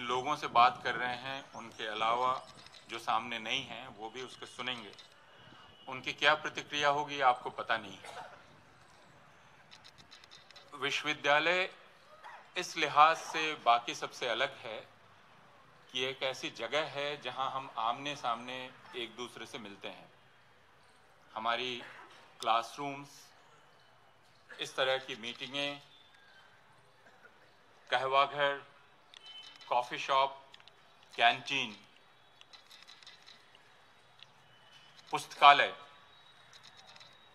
जिन लोगों से बात कर रहे हैं उनके अलावा जो सामने नहीं हैं वो भी उसके सुनेंगे, उनकी क्या प्रतिक्रिया होगी आपको पता नहीं है। विश्वविद्यालय इस लिहाज से बाकी सबसे अलग है कि एक ऐसी जगह है जहां हम आमने सामने एक दूसरे से मिलते हैं। हमारी क्लासरूम्स, इस तरह की मीटिंगें, कहवा घर, कॉफ़ी शॉप, कैंटीन, पुस्तकालय,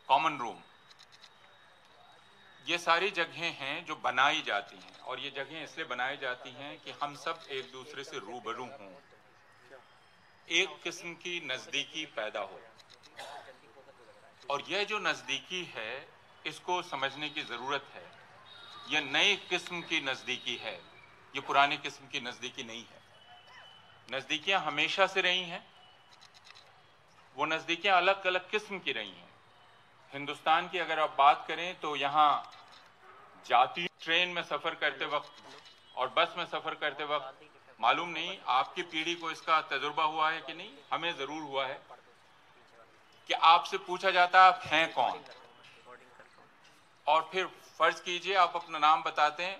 कॉमन रूम, ये सारी जगहें हैं जो बनाई जाती हैं, और ये जगहें इसलिए बनाई जाती हैं कि हम सब एक दूसरे से रूबरू हों, एक किस्म की नज़दीकी पैदा हो। और यह जो नज़दीकी है इसको समझने की ज़रूरत है। यह नई किस्म की नज़दीकी है, ये पुरानी किस्म की नज़दीकी नहीं है। नज़दीकियाँ हमेशा से रही हैं, वो नज़दीकियाँ अलग अलग किस्म की रही हैं। हिंदुस्तान की अगर आप बात करें तो यहाँ जातीय ट्रेन में सफ़र करते वक्त और बस में सफ़र करते वक्त, मालूम नहीं आपकी पीढ़ी को इसका तजुर्बा हुआ है कि नहीं, हमें ज़रूर हुआ है कि आपसे पूछा जाता है आप हैं कौन, और फिर फर्ज कीजिए आप अपना नाम बताते हैं,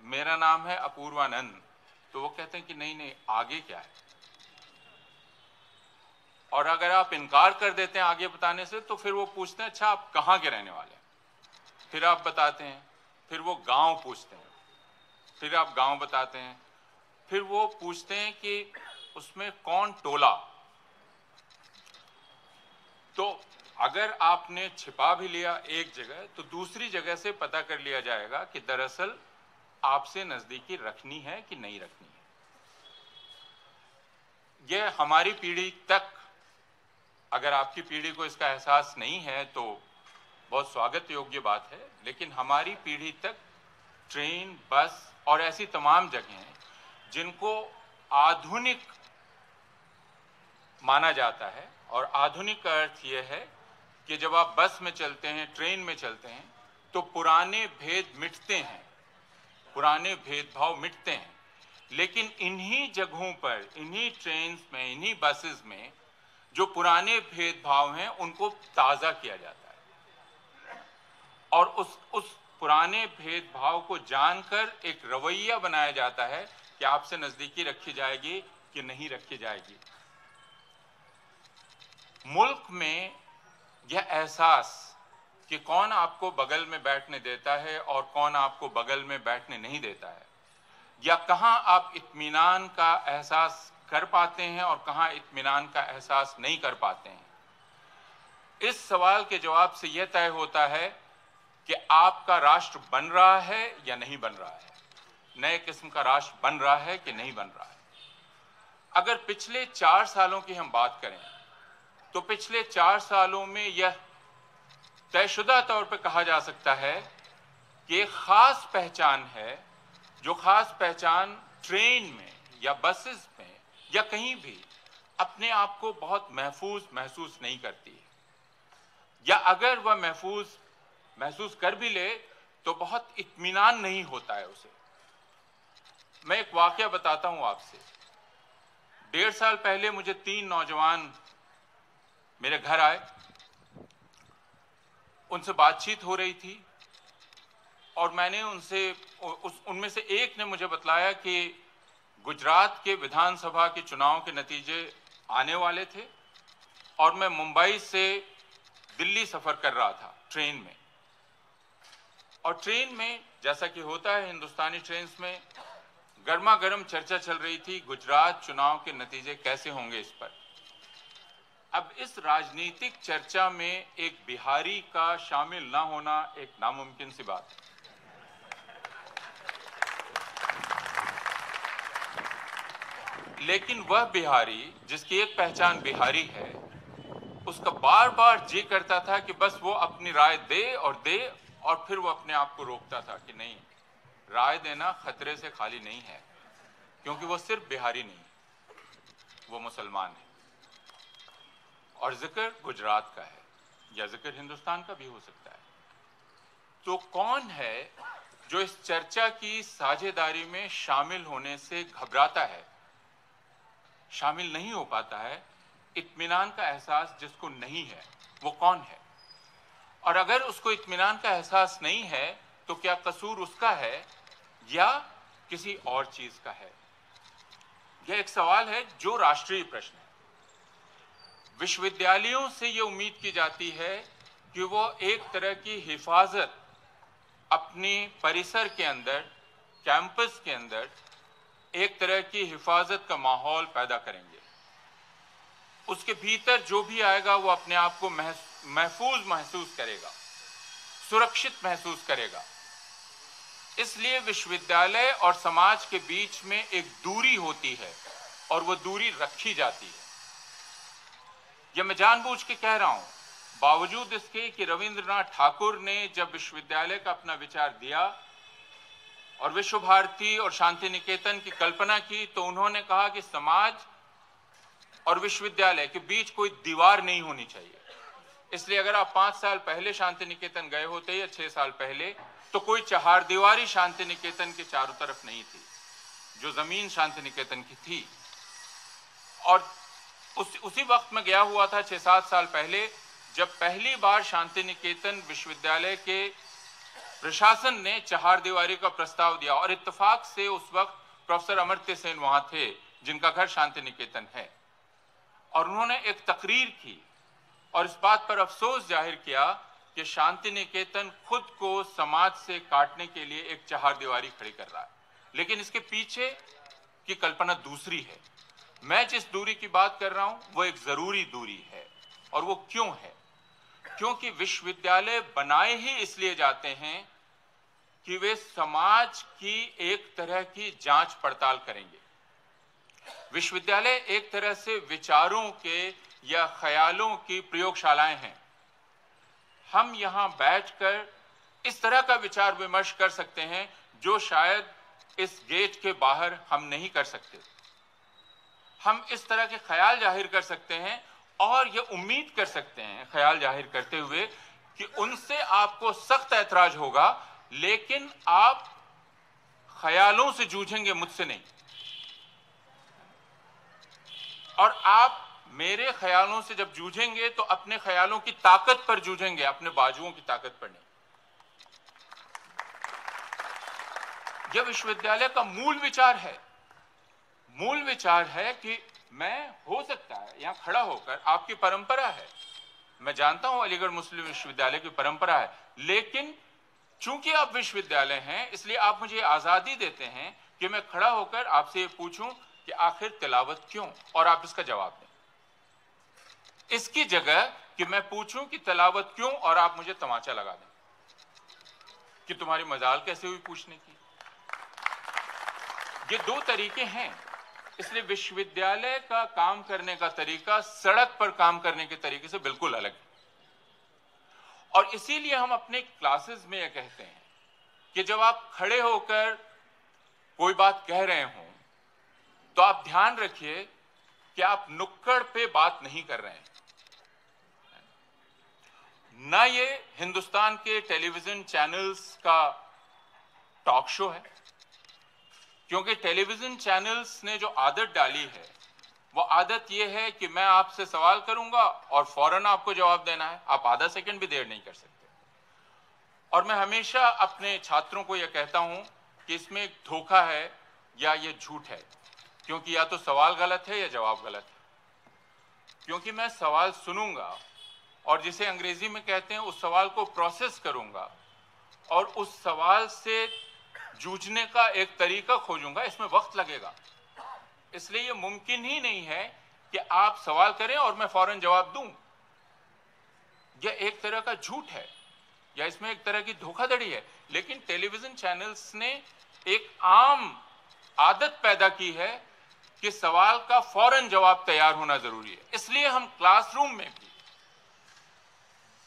मेरा नाम है अपूर्वानंद, तो वो कहते हैं कि नहीं नहीं आगे क्या है। और अगर आप इनकार कर देते हैं आगे बताने से तो फिर वो पूछते हैं अच्छा आप कहाँ के रहने वाले हैं, फिर आप बताते हैं, फिर वो गांव पूछते हैं, फिर आप गांव बताते हैं, फिर वो पूछते हैं कि उसमें कौन टोला। तो अगर आपने छिपा भी लिया एक जगह तो दूसरी जगह से पता कर लिया जाएगा कि दरअसल आपसे नजदीकी रखनी है कि नहीं रखनी है। यह हमारी पीढ़ी तक, अगर आपकी पीढ़ी को इसका एहसास नहीं है तो बहुत स्वागत योग्य बात है, लेकिन हमारी पीढ़ी तक ट्रेन, बस और ऐसी तमाम जगहें हैं जिनको आधुनिक माना जाता है। और आधुनिक का अर्थ यह है कि जब आप बस में चलते हैं, ट्रेन में चलते हैं, तो पुराने भेद मिटते हैं, पुराने भेदभाव मिटते हैं। लेकिन इन्हीं जगहों पर, इन्हीं ट्रेन्स में, इन्हीं बसेस में जो पुराने भेदभाव हैं उनको ताज़ा किया जाता है, और उस पुराने भेदभाव को जानकर एक रवैया बनाया जाता है कि आपसे नज़दीकी रखी जाएगी कि नहीं रखी जाएगी। मुल्क में यह एहसास कि कौन आपको बगल में बैठने देता है और कौन आपको बगल में बैठने नहीं देता है, या कहाँ आप इत्मीनान का एहसास कर पाते हैं और कहाँ इत्मीनान का एहसास नहीं कर पाते हैं, इस सवाल के जवाब से यह तय होता है कि आपका राष्ट्र बन रहा है या नहीं बन रहा है, नए किस्म का राष्ट्र बन रहा है कि नहीं बन रहा है। अगर पिछले 4 सालों की हम बात करें तो पिछले 4 सालों में यह तयशुदा तौर पर कहा जा सकता है कि एक खास पहचान है, जो खास पहचान ट्रेन में या बसेस में या कहीं भी अपने आप को बहुत महफूज महसूस नहीं करती है, या अगर वह महसूस कर भी ले तो बहुत इत्मीनान नहीं होता है उसे। मैं एक वाकया बताता हूं आपसे। 1.5 साल पहले मुझे 3 नौजवान मेरे घर आए, उनसे बातचीत हो रही थी और मैंने उनमें से एक ने मुझे बतलाया कि गुजरात के विधानसभा के चुनाव के नतीजे आने वाले थे और मैं मुंबई से दिल्ली सफ़र कर रहा था ट्रेन में, और ट्रेन में जैसा कि होता है हिंदुस्तानी ट्रेन्स में गर्मा गर्म चर्चा चल रही थी गुजरात चुनाव के नतीजे कैसे होंगे इस पर। अब इस राजनीतिक चर्चा में एक बिहारी का शामिल ना होना एक नामुमकिन सी बात है। लेकिन वह बिहारी जिसकी एक पहचान बिहारी है, उसका बार बार जी करता था कि बस वो अपनी राय दे, और फिर वो अपने आप को रोकता था कि नहीं, राय देना खतरे से खाली नहीं है, क्योंकि वो सिर्फ बिहारी नहीं, वो मुसलमान है, और जिक्र गुजरात का है या जिक्र हिंदुस्तान का भी हो सकता है। तो कौन है जो इस चर्चा की साझेदारी में शामिल होने से घबराता है, शामिल नहीं हो पाता है, इत्मीनान का एहसास जिसको नहीं है, वो कौन है? और अगर उसको इत्मीनान का एहसास नहीं है तो क्या कसूर उसका है या किसी और चीज का है? यह एक सवाल है जो राष्ट्रीय प्रश्न है। विश्वविद्यालयों से यह उम्मीद की जाती है कि वो एक तरह की हिफाजत अपनी परिसर के अंदर, कैंपस के अंदर एक तरह की हिफाजत का माहौल पैदा करेंगे। उसके भीतर जो भी आएगा वो अपने आप को महफूज महसूस करेगा, सुरक्षित महसूस करेगा। इसलिए विश्वविद्यालय और समाज के बीच में एक दूरी होती है और वो दूरी रखी जाती है। यह मैं जानबूझ के कह रहा हूं, बावजूद इसके कि रविंद्रनाथ ठाकुर ने जब विश्वविद्यालय का अपना विचार दिया और विश्व भारती और शांति निकेतन की कल्पना की, तो उन्होंने कहा कि समाज और विश्वविद्यालय के बीच कोई दीवार नहीं होनी चाहिए। इसलिए अगर आप 5 साल पहले शांति निकेतन गए होते या 6 साल पहले, तो कोई चहारदीवारी शांति निकेतन के चारों तरफ नहीं थी, जो जमीन शांति निकेतन की थी। और उसी वक्त में गया हुआ था 6-7 साल पहले, जब पहली बार शांति निकेतन विश्वविद्यालय के प्रशासन ने चहारदीवारी का प्रस्ताव दिया और इत्तेफाक से उस वक्त प्रोफेसर अमर्त्य सेन वहां थे, जिनका घर शांति निकेतन है। और उन्होंने एक तकरीर की और इस बात पर अफसोस जाहिर किया कि शांति निकेतन खुद को समाज से काटने के लिए एक चहारदीवारी खड़ी कर रहा है। लेकिन इसके पीछे की कल्पना दूसरी है। मैं जिस दूरी की बात कर रहा हूं वो एक जरूरी दूरी है। और वो क्यों है? क्योंकि विश्वविद्यालय बनाए ही इसलिए जाते हैं कि वे समाज की एक तरह की जांच पड़ताल करेंगे। विश्वविद्यालय एक तरह से विचारों के या ख्यालों की प्रयोगशालाएं हैं। हम यहां बैठकर इस तरह का विचार विमर्श कर सकते हैं जो शायद इस गेट के बाहर हम नहीं कर सकते। हम इस तरह के ख्याल जाहिर कर सकते हैं और ये उम्मीद कर सकते हैं ख्याल जाहिर करते हुए कि उनसे आपको सख्त ऐतराज होगा, लेकिन आप ख्यालों से जूझेंगे, मुझसे नहीं। और आप मेरे ख्यालों से जब जूझेंगे तो अपने ख्यालों की ताकत पर जूझेंगे, अपने बाजुओं की ताकत पर नहीं। यह विश्वविद्यालय का मूल विचार है। मूल विचार है कि मैं, हो सकता है यहां खड़ा होकर, आपकी परंपरा है, मैं जानता हूं अलीगढ़ मुस्लिम विश्वविद्यालय की परंपरा है, लेकिन चूंकि आप विश्वविद्यालय हैं इसलिए आप मुझे आजादी देते हैं कि मैं खड़ा होकर आपसे ये पूछूं कि आखिर तिलावत क्यों, और आप इसका जवाब दें। इसकी जगह कि मैं पूछूं कि तिलावत क्यों और आप मुझे तमाचा लगा दें कि तुम्हारी मजाल कैसे हुई पूछने की। ये दो तरीके हैं। इसलिए विश्वविद्यालय का काम करने का तरीका सड़क पर काम करने के तरीके से बिल्कुल अलग है। और इसीलिए हम अपने क्लासेस में यह कहते हैं कि जब आप खड़े होकर कोई बात कह रहे हों तो आप ध्यान रखिए कि आप नुक्कड़ पे बात नहीं कर रहे हैं। ना ये हिंदुस्तान के टेलीविजन चैनल्स का टॉक शो है, क्योंकि टेलीविजन चैनल्स ने जो आदत डाली है वो आदत ये है कि मैं आपसे सवाल करूंगा और फौरन आपको जवाब देना है, आप आधा सेकंड भी देर नहीं कर सकते। और मैं हमेशा अपने छात्रों को यह कहता हूं कि इसमें एक धोखा है या ये झूठ है, क्योंकि या तो सवाल गलत है या जवाब गलत है। क्योंकि मैं सवाल सुनूंगा और जिसे अंग्रेजी में कहते हैं उस सवाल को प्रोसेस करूंगा और उस सवाल से जूझने का एक तरीका खोजूंगा, इसमें वक्त लगेगा। इसलिए यह मुमकिन ही नहीं है कि आप सवाल करें और मैं फौरन जवाब दूं। यह एक तरह का झूठ है या इसमें एक तरह की धोखाधड़ी है। लेकिन टेलीविजन चैनल्स ने एक आम आदत पैदा की है कि सवाल का फौरन जवाब तैयार होना जरूरी है। इसलिए हम क्लासरूम में भी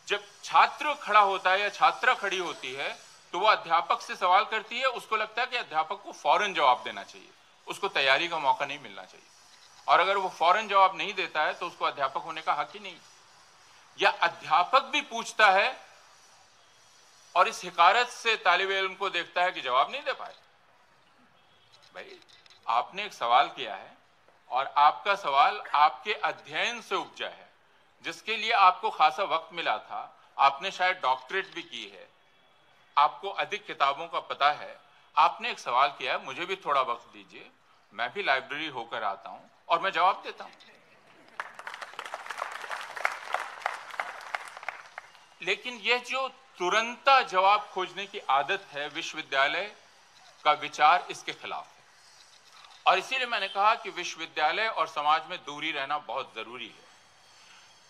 जब छात्र खड़ा होता है या छात्रा खड़ी होती है तो वो अध्यापक से सवाल करती है, उसको लगता है कि अध्यापक को फौरन जवाब देना चाहिए, उसको तैयारी का मौका नहीं मिलना चाहिए। और अगर वो फौरन जवाब नहीं देता है तो उसको अध्यापक होने का हक ही नहीं। या अध्यापक भी पूछता है और इस हिकारत से तालिब इल्म को देखता है कि जवाब नहीं दे पाए। भाई, आपने एक सवाल किया है और आपका सवाल आपके अध्ययन से उपजा है, जिसके लिए आपको खासा वक्त मिला था। आपने शायद डॉक्टरेट भी की है, आपको अधिक किताबों का पता है। आपने एक सवाल किया है, मुझे भी थोड़ा वक्त दीजिए, मैं भी लाइब्रेरी होकर आता हूं और मैं जवाब देता हूं। लेकिन यह जो तुरंता जवाब खोजने की आदत है, विश्वविद्यालय का विचार इसके खिलाफ है। और इसीलिए मैंने कहा कि विश्वविद्यालय और समाज में दूरी रहना बहुत जरूरी है,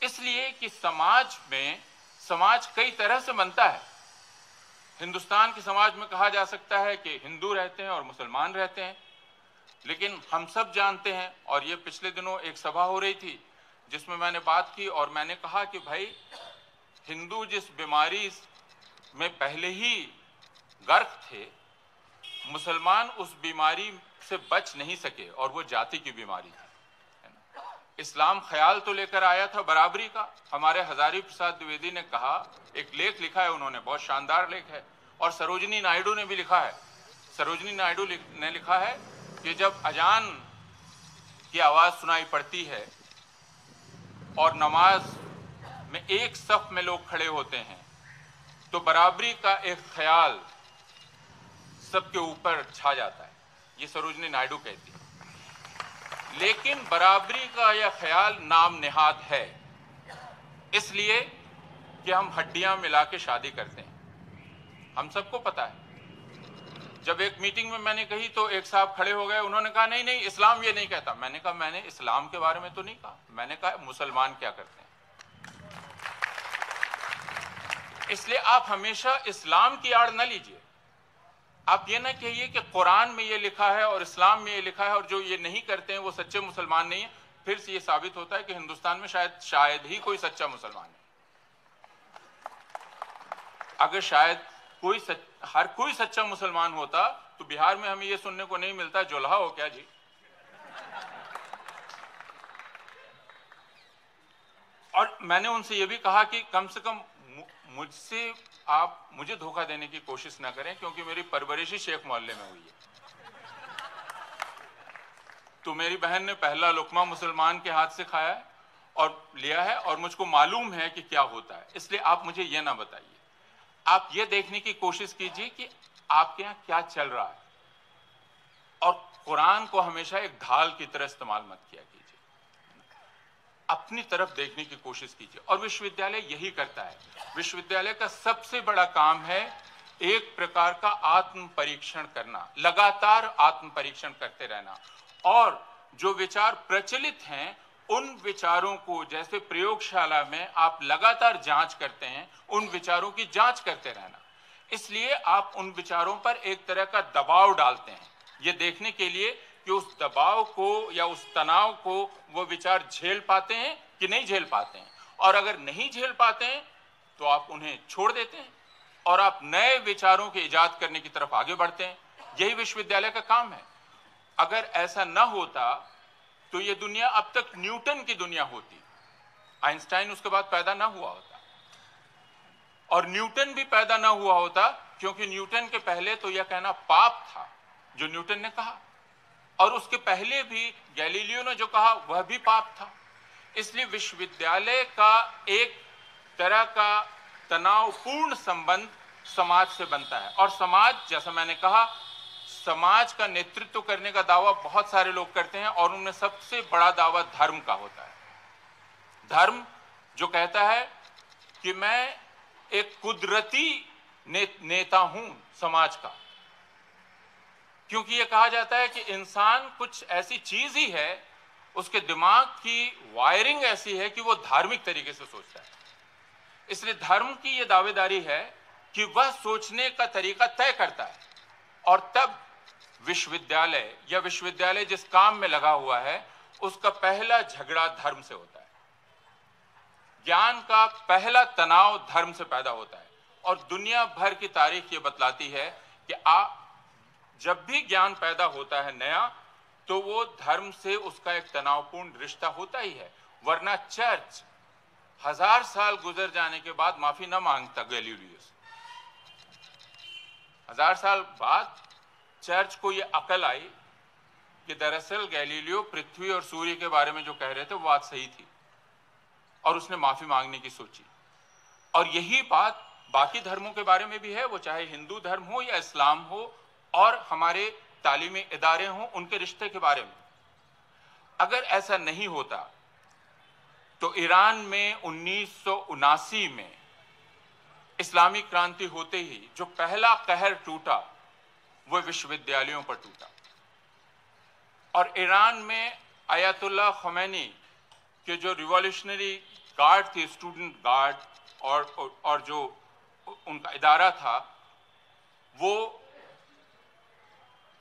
इसलिए कि समाज कई तरह से बनता है। हिंदुस्तान के समाज में कहा जा सकता है कि हिंदू रहते हैं और मुसलमान रहते हैं, लेकिन हम सब जानते हैं, और ये पिछले दिनों एक सभा हो रही थी जिसमें मैंने बात की और मैंने कहा कि भाई, हिंदू जिस बीमारी में पहले ही गर्क थे, मुसलमान उस बीमारी से बच नहीं सके और वो जाति की बीमारी है ना। इस्लाम ख्याल तो लेकर आया था बराबरी का। हमारे हजारी प्रसाद द्विवेदी ने कहा, एक लेख लिखा है उन्होंने, बहुत शानदार लेख है, और सरोजिनी नायडू ने भी लिखा है। सरोजिनी नायडू ने लिखा है कि जब अजान की आवाज सुनाई पड़ती है और नमाज में एक सफ में लोग खड़े होते हैं, तो बराबरी का एक ख्याल सबके ऊपर छा जाता है। ये सरोजिनी नायडू कहती है। लेकिन बराबरी का यह ख्याल नाम नेहाद है, इसलिए कि हम हड्डियां मिला के शादी करते हैं। हम सबको पता है। जब एक मीटिंग में मैंने कही तो एक साहब खड़े हो गए, उन्होंने कहा नहीं नहीं, इस्लाम ये नहीं कहता। मैंने कहा मैंने इस्लाम के बारे में तो नहीं कहा, मैंने कहा मुसलमान क्या करते हैं। इसलिए आप हमेशा इस्लाम की आड़ न लीजिए। आप ये ना कहिए कि कुरान में ये लिखा है और इस्लाम में ये लिखा है और जो ये नहीं करते हैं वो सच्चे मुसलमान नहीं है। फिर से ये साबित होता है कि हिंदुस्तान में शायद ही कोई सच्चा मुसलमान है। अगर शायद हर कोई सच्चा मुसलमान होता तो बिहार में हमें ये सुनने को नहीं मिलता, जोल्हा हो क्या जी। और मैंने उनसे ये भी कहा कि कम से कम आप मुझे धोखा देने की कोशिश ना करें, क्योंकि मेरी परवरिश ही शेख मोहल्ले में हुई है। तो मेरी बहन ने पहला लुकमा मुसलमान के हाथ से खाया है और लिया है, और मुझको मालूम है कि क्या होता है। इसलिए आप मुझे यह ना बताइए, आप ये देखने की कोशिश कीजिए कि आपके यहाँ क्या चल रहा है, और कुरान को हमेशा एक ढाल की तरह इस्तेमाल मत किया कीजिए। अपनी तरफ देखने की कोशिश कीजिए, और विश्वविद्यालय यही करता है। विश्वविद्यालय का सबसे बड़ा काम है एक प्रकार का आत्म परीक्षण करना, लगातार आत्म परीक्षण करते रहना, और जो विचार प्रचलित हैं उन विचारों को, जैसे प्रयोगशाला में आप लगातार जांच करते हैं, उन विचारों की जांच करते रहना। इसलिए आप उन विचारों पर एक तरह का दबाव डालते हैं, ये देखने के लिए कि उस दबाव को या उस तनाव को वो विचार झेल पाते हैं कि नहीं झेल पाते हैं। और अगर नहीं झेल पाते हैं तो आप उन्हें छोड़ देते हैं और आप नए विचारों के इजाद करने की तरफ आगे बढ़ते हैं। यही विश्वविद्यालय का काम है। अगर ऐसा न होता तो ये दुनिया अब तक न्यूटन की दुनिया होती, आइंस्टाइन उसके बाद पैदा ना हुआ होता, और न्यूटन भी पैदा ना हुआ होता, क्योंकि न्यूटन के पहले तो यह कहना पाप था जो न्यूटन ने कहा, और उसके पहले भी गैलीलियो ने जो कहा वह भी पाप था। इसलिए विश्वविद्यालय का एक तरह का तनावपूर्ण संबंध समाज से बनता है, और समाज, जैसा मैंने कहा, समाज का नेतृत्व करने का दावा बहुत सारे लोग करते हैं, और उनमें सबसे बड़ा दावा धर्म का होता है। धर्म जो कहता है कि मैं एक कुदरती नेता हूं समाज का, क्योंकि यह कहा जाता है कि इंसान कुछ ऐसी चीज ही है, उसके दिमाग की वायरिंग ऐसी है कि वो धार्मिक तरीके से सोचता है। इसलिए धर्म की यह दावेदारी है कि वह सोचने का तरीका तय करता है, और तब विश्वविद्यालय या विश्वविद्यालय जिस काम में लगा हुआ है उसका पहला झगड़ा धर्म से होता है। ज्ञान का पहला तनाव धर्म से पैदा होता है, और दुनिया भर की तारीख ये बतलाती है कि जब भी ज्ञान पैदा होता है नया, तो वो धर्म से उसका एक तनावपूर्ण रिश्ता होता ही है। वरना चर्च 1000 साल गुजर जाने के बाद माफी न मांगता गैलीलियो से, 1000 साल बाद चर्च को ये अकल आई कि दरअसल गैलीलियो पृथ्वी और सूर्य के बारे में जो कह रहे थे वो बात सही थी, और उसने माफी मांगने की सोची। और यही बात बाकी धर्मों के बारे में भी है, वो चाहे हिंदू धर्म हो या इस्लाम हो, और हमारे तालीमी इदारे हों, उनके रिश्ते के बारे में। अगर ऐसा नहीं होता तो ईरान में 1979 में इस्लामी क्रांति होते ही जो पहला कहर टूटा वो विश्वविद्यालयों पर टूटा, और ईरान में अयतुल्ला खमैनी के जो रिवॉल्यूशनरी गार्ड थी, स्टूडेंट गार्ड, और जो उनका इदारा था, वो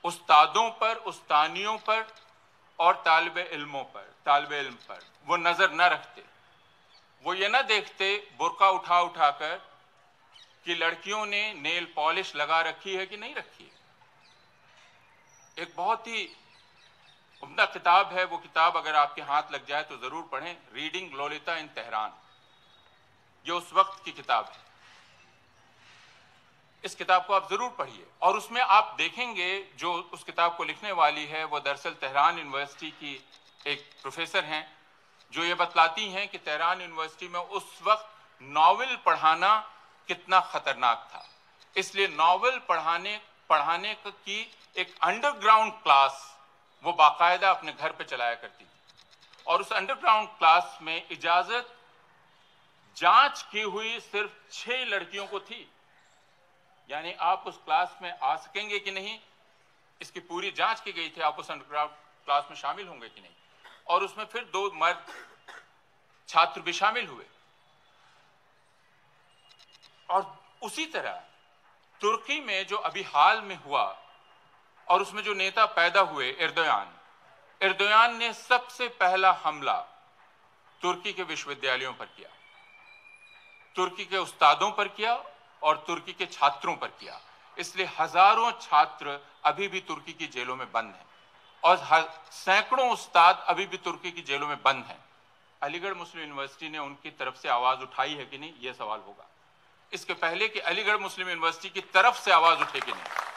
उस्तादों पर, उस्तानियों पर और तालिबे इल्म पर वो नजर न रखते। वो ये ना देखते बुर्का उठा उठाकर कि लड़कियों ने नेल पॉलिश लगा रखी है कि नहीं रखी है। एक बहुत ही उम्दा किताब है, वो किताब अगर आपके हाथ लग जाए तो जरूर पढ़ें, रीडिंग लोलिता इन तेहरान। ये उस वक्त की किताब है, इस किताब को आप जरूर पढ़िए। और उसमें आप देखेंगे जो उस किताब को लिखने वाली है वो दरअसल तेहरान यूनिवर्सिटी की एक प्रोफेसर हैं, जो ये बतलाती हैं कि तेहरान यूनिवर्सिटी में उस वक्त नॉवेल पढ़ाना कितना खतरनाक था। इसलिए नॉवेल पढ़ाने की एक अंडरग्राउंड क्लास वो बाकायदा अपने घर पे चलाया करती थी, और उस अंडरग्राउंड क्लास में इजाजत जांच की हुई सिर्फ 6 लड़कियों को थी। यानी आप उस क्लास में आ सकेंगे कि नहीं, इसकी पूरी जांच की गई थी, आप उस अंडरग्राउंड क्लास में शामिल होंगे कि नहीं। और उसमें फिर 2 मर्द छात्र भी शामिल हुए। और उसी तरह तुर्की में जो अभी हाल में हुआ, और उसमें जो नेता पैदा हुए एर्दोयान ने सबसे पहला हमला तुर्की के विश्वविद्यालयों पर किया, तुर्की के उस्तादों पर किया और तुर्की के छात्रों पर किया। इसलिए हजारों छात्र अभी भी तुर्की की जेलों में बंद हैं, और सैकड़ों उस्ताद अभी भी तुर्की की जेलों में बंद हैं। अलीगढ़ मुस्लिम यूनिवर्सिटी ने उनकी तरफ से आवाज उठाई है कि नहीं, यह सवाल होगा। इसके पहले कि अलीगढ़ मुस्लिम यूनिवर्सिटी की तरफ से आवाज उठे कि नहीं।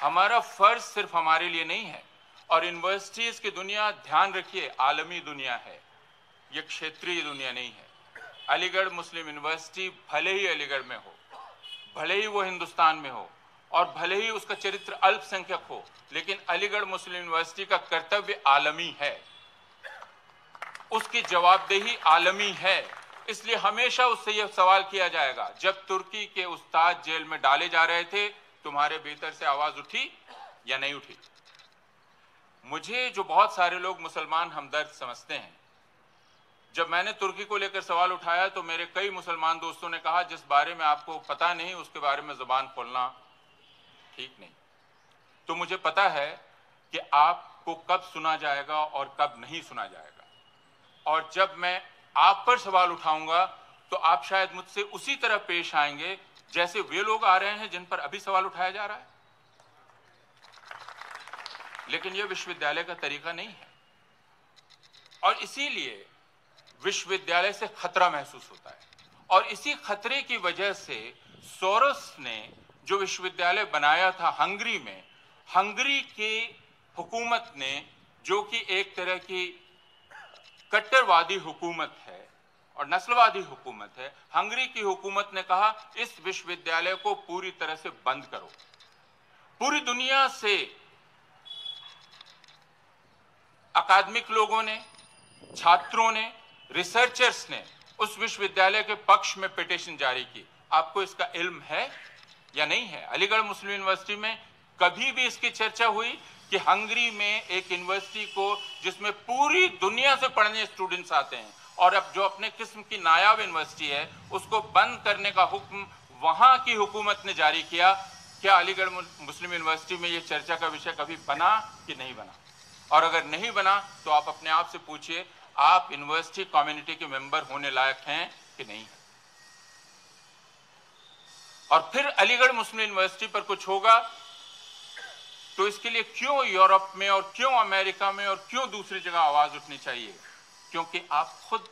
हमारा फर्ज सिर्फ हमारे लिए नहीं है, और यूनिवर्सिटीज की दुनिया, ध्यान रखिए, आलमी दुनिया है, यह क्षेत्रीय दुनिया नहीं है। अलीगढ़ मुस्लिम यूनिवर्सिटी भले ही अलीगढ़ में हो, भले ही वो हिंदुस्तान में हो, और भले ही उसका चरित्र अल्पसंख्यक हो, लेकिन अलीगढ़ मुस्लिम यूनिवर्सिटी का कर्तव्य आलमी है, उसकी जवाबदेही आलमी है। इसलिए हमेशा उससे यह सवाल किया जाएगा, जब तुर्की के उस्ताद जेल में डाले जा रहे थे, तुम्हारे भीतर से आवाज उठी या नहीं उठी। मुझे जो बहुत सारे लोग मुसलमान हमदर्द समझते हैं, जब मैंने तुर्की को लेकर सवाल उठाया तो मेरे कई मुसलमान दोस्तों ने कहा, जिस बारे में आपको पता नहीं उसके बारे में जुबान खोलना ठीक नहीं। तो मुझे पता है कि आपको कब सुना जाएगा और कब नहीं सुना जाएगा, और जब मैं आप पर सवाल उठाऊंगा तो आप शायद मुझसे उसी तरह पेश आएंगे जैसे वे लोग आ रहे हैं जिन पर अभी सवाल उठाया जा रहा है। लेकिन यह विश्वविद्यालय का तरीका नहीं है, और इसीलिए विश्वविद्यालय से खतरा महसूस होता है। और इसी खतरे की वजह से सोरोस ने जो विश्वविद्यालय बनाया था हंगरी में, हंगरी की हुकूमत ने, जो कि एक तरह की कट्टरवादी हुकूमत है और नस्लवादी हुकूमत है, हंगरी की हुकूमत ने कहा इस विश्वविद्यालय को पूरी तरह से बंद करो। पूरी दुनिया से अकादमिक लोगों ने, छात्रों ने, रिसर्चर्स ने उस विश्वविद्यालय के पक्ष में पिटीशन जारी की। आपको इसका इल्म है या नहीं है? अलीगढ़ मुस्लिम यूनिवर्सिटी में कभी भी इसकी चर्चा हुई कि हंगरी में एक यूनिवर्सिटी को जिसमें पूरी दुनिया से पढ़ने स्टूडेंट्स आते हैं, और अब जो अपने किस्म की नायाब यूनिवर्सिटी है, उसको बंद करने का हुक्म वहां की हुकूमत ने जारी किया। क्या अलीगढ़ मुस्लिम यूनिवर्सिटी में यह चर्चा का विषय कभी बना कि नहीं बना? और अगर नहीं बना तो आप अपने आप से पूछिए, आप यूनिवर्सिटी कम्युनिटी के मेंबर होने लायक हैं कि नहीं? और फिर अलीगढ़ मुस्लिम यूनिवर्सिटी पर कुछ होगा तो इसके लिए क्यों यूरोप में और क्यों अमेरिका में और क्यों दूसरी जगह आवाज उठनी चाहिए? क्योंकि आप खुद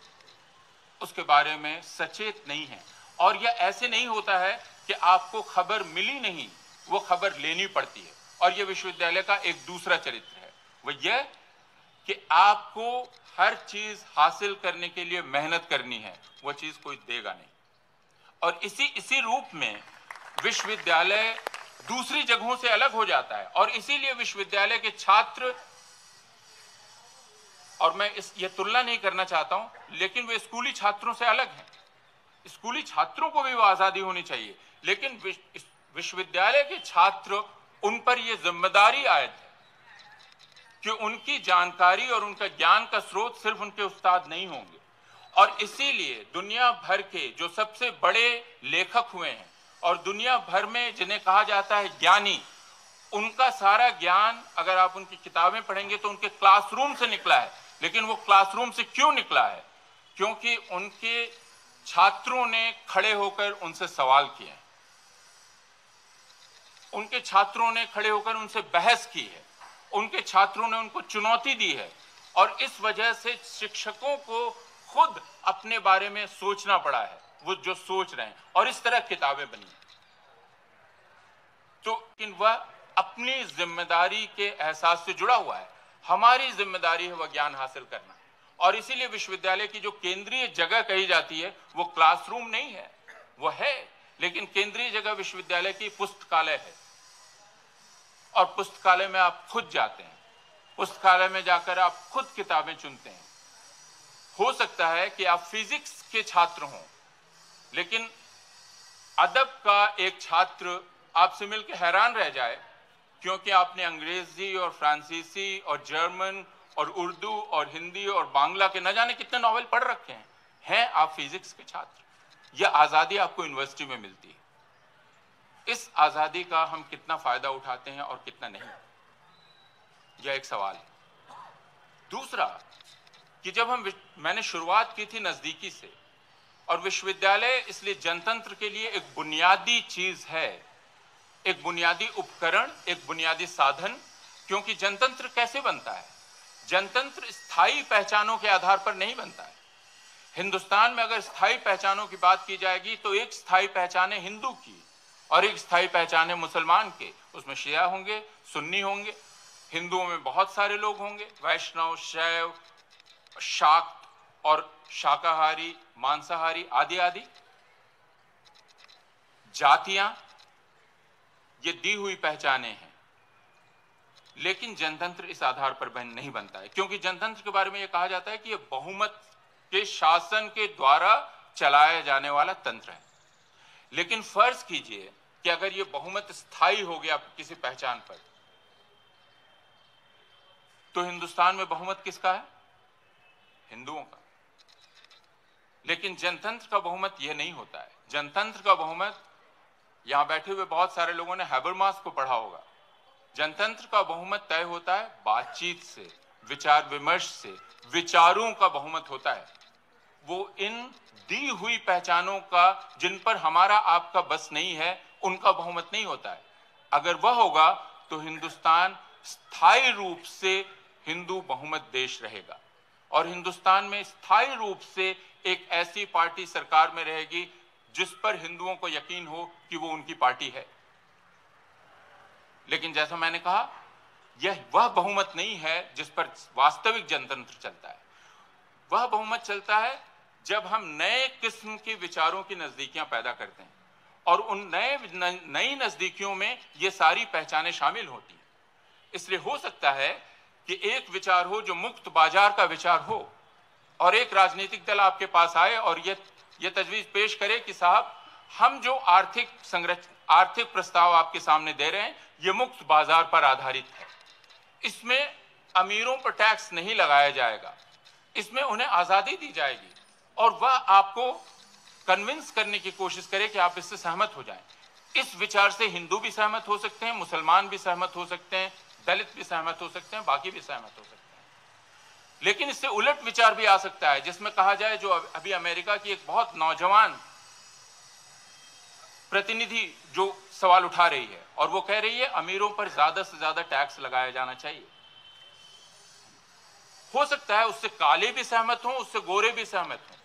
उसके बारे में सचेत नहीं हैं। और यह ऐसे नहीं होता है कि आपको खबर मिली नहीं, वो खबर लेनी पड़ती है। और ये विश्वविद्यालय का एक दूसरा चरित्र है, वो यह कि आपको हर चीज हासिल करने के लिए मेहनत करनी है, वो चीज कोई देगा नहीं। और इसी रूप में विश्वविद्यालय दूसरी जगहों से अलग हो जाता है। और इसीलिए विश्वविद्यालय के छात्र, और मैं ये तुलना नहीं करना चाहता हूं, लेकिन वे स्कूली छात्रों से अलग हैं। स्कूली छात्रों को भी वो आजादी होनी चाहिए, लेकिन विश्वविद्यालय के छात्र, उन पर यह जिम्मेदारी आयद है कि उनकी जानकारी और उनका ज्ञान का स्रोत सिर्फ उनके उस्ताद नहीं होंगे। और इसीलिए दुनिया भर के जो सबसे बड़े लेखक हुए हैं और दुनिया भर में जिन्हें कहा जाता है ज्ञानी, उनका सारा ज्ञान अगर आप उनकी किताबें पढ़ेंगे तो उनके क्लासरूम से निकला है। लेकिन वो क्लासरूम से क्यों निकला है? क्योंकि उनके छात्रों ने खड़े होकर उनसे सवाल किए, उनके छात्रों ने खड़े होकर उनसे बहस की है, उनके छात्रों ने उनको चुनौती दी है। और इस वजह से शिक्षकों को खुद अपने बारे में सोचना पड़ा है, वो जो सोच रहे हैं, और इस तरह किताबें बनी। तो वह अपनी जिम्मेदारी के एहसास से जुड़ा हुआ है। हमारी जिम्मेदारी है वह ज्ञान हासिल करना। और इसीलिए विश्वविद्यालय की जो केंद्रीय जगह कही जाती है वो क्लासरूम नहीं है, वो है, लेकिन केंद्रीय जगह विश्वविद्यालय की पुस्तकालय है। और पुस्तकालय में आप खुद जाते हैं, पुस्तकालय में जाकर आप खुद किताबें चुनते हैं। हो सकता है कि आप फिजिक्स के छात्र हों, लेकिन अदब का एक छात्र आपसे मिलकर हैरान रह जाए, क्योंकि आपने अंग्रेजी और फ्रांसीसी और जर्मन और उर्दू और हिंदी और बांग्ला के न जाने कितने नॉवेल पढ़ रखे हैं आप फिजिक्स के छात्र। यह आजादी आपको यूनिवर्सिटी में मिलती है। इस आजादी का हम कितना फायदा उठाते हैं और कितना नहीं, यह एक सवाल है। दूसरा कि जब मैंने शुरुआत की थी नजदीकी से, और विश्वविद्यालय इसलिए जनतंत्र के लिए एक बुनियादी चीज है, एक बुनियादी उपकरण, एक बुनियादी साधन। क्योंकि जनतंत्र कैसे बनता है? जनतंत्र स्थायी पहचानों के आधार पर नहीं बनता है। हिंदुस्तान में अगर स्थायी पहचानों की बात की जाएगी तो एक स्थायी पहचान है हिंदू की और एक स्थायी पहचान है मुसलमान के। उसमें शिया होंगे, सुन्नी होंगे, हिंदुओं में बहुत सारे लोग होंगे, वैष्णव, शैव, शाक्त और शाकाहारी, मांसाहारी आदि आदि जातियां, ये दी हुई पहचानें हैं। लेकिन जनतंत्र इस आधार पर नहीं बनता है, क्योंकि जनतंत्र के बारे में यह कहा जाता है कि यह बहुमत के शासन के द्वारा चलाया जाने वाला तंत्र है। लेकिन फर्ज कीजिए कि अगर यह बहुमत स्थायी हो गया किसी पहचान पर, तो हिंदुस्तान में बहुमत किसका है? हिंदुओं का। लेकिन जनतंत्र का बहुमत यह नहीं होता है। जनतंत्र का बहुमत, यहां बैठे हुए बहुत सारे लोगों ने हैबरमास को पढ़ा होगा, जनतंत्र का बहुमत तय होता है बातचीत से, विचार विमर्श से, विचारों का बहुमत होता है। वो इन दी हुई पहचानों का जिन पर हमारा आपका बस नहीं है, उनका बहुमत नहीं होता है। अगर वह होगा तो हिंदुस्तान स्थायी रूप से हिंदू बहुमत देश रहेगा, और हिंदुस्तान में स्थायी रूप से एक ऐसी पार्टी सरकार में रहेगी जिस पर हिंदुओं को यकीन हो कि वो उनकी पार्टी है। लेकिन जैसा मैंने कहा, यह वह बहुमत नहीं है जिस पर वास्तविक जनतंत्र चलता है। वह बहुमत चलता है जब हम नए किस्म के विचारों की नजदीकियां पैदा करते हैं, और उन नई नजदीकियों में ये सारी पहचानें शामिल होती हैं। इसलिए हो सकता है कि एक विचार हो जो मुक्त बाजार का विचार हो, और एक राजनीतिक दल आपके पास आए और ये तजवीज पेश करे कि साहब, हम जो आर्थिक प्रस्ताव आपके सामने दे रहे हैं ये मुक्त बाजार पर आधारित है, इसमें अमीरों पर टैक्स नहीं लगाया जाएगा, इसमें उन्हें आजादी दी जाएगी, और वह आपको कन्विंस करने की कोशिश करे कि आप इससे सहमत हो जाएं। इस विचार से हिंदू भी सहमत हो सकते हैं, मुसलमान भी सहमत हो सकते हैं, दलित भी सहमत हो सकते हैं, बाकी भी सहमत हो सकते हैं। लेकिन इससे उलट विचार भी आ सकता है, जिसमें कहा जाए, जो अभी अमेरिका की एक बहुत नौजवान प्रतिनिधि जो सवाल उठा रही है, और वो कह रही है अमीरों पर ज्यादा से ज्यादा टैक्स लगाया जाना चाहिए। हो सकता है उससे काले भी सहमत हों, उससे गोरे भी सहमत हों,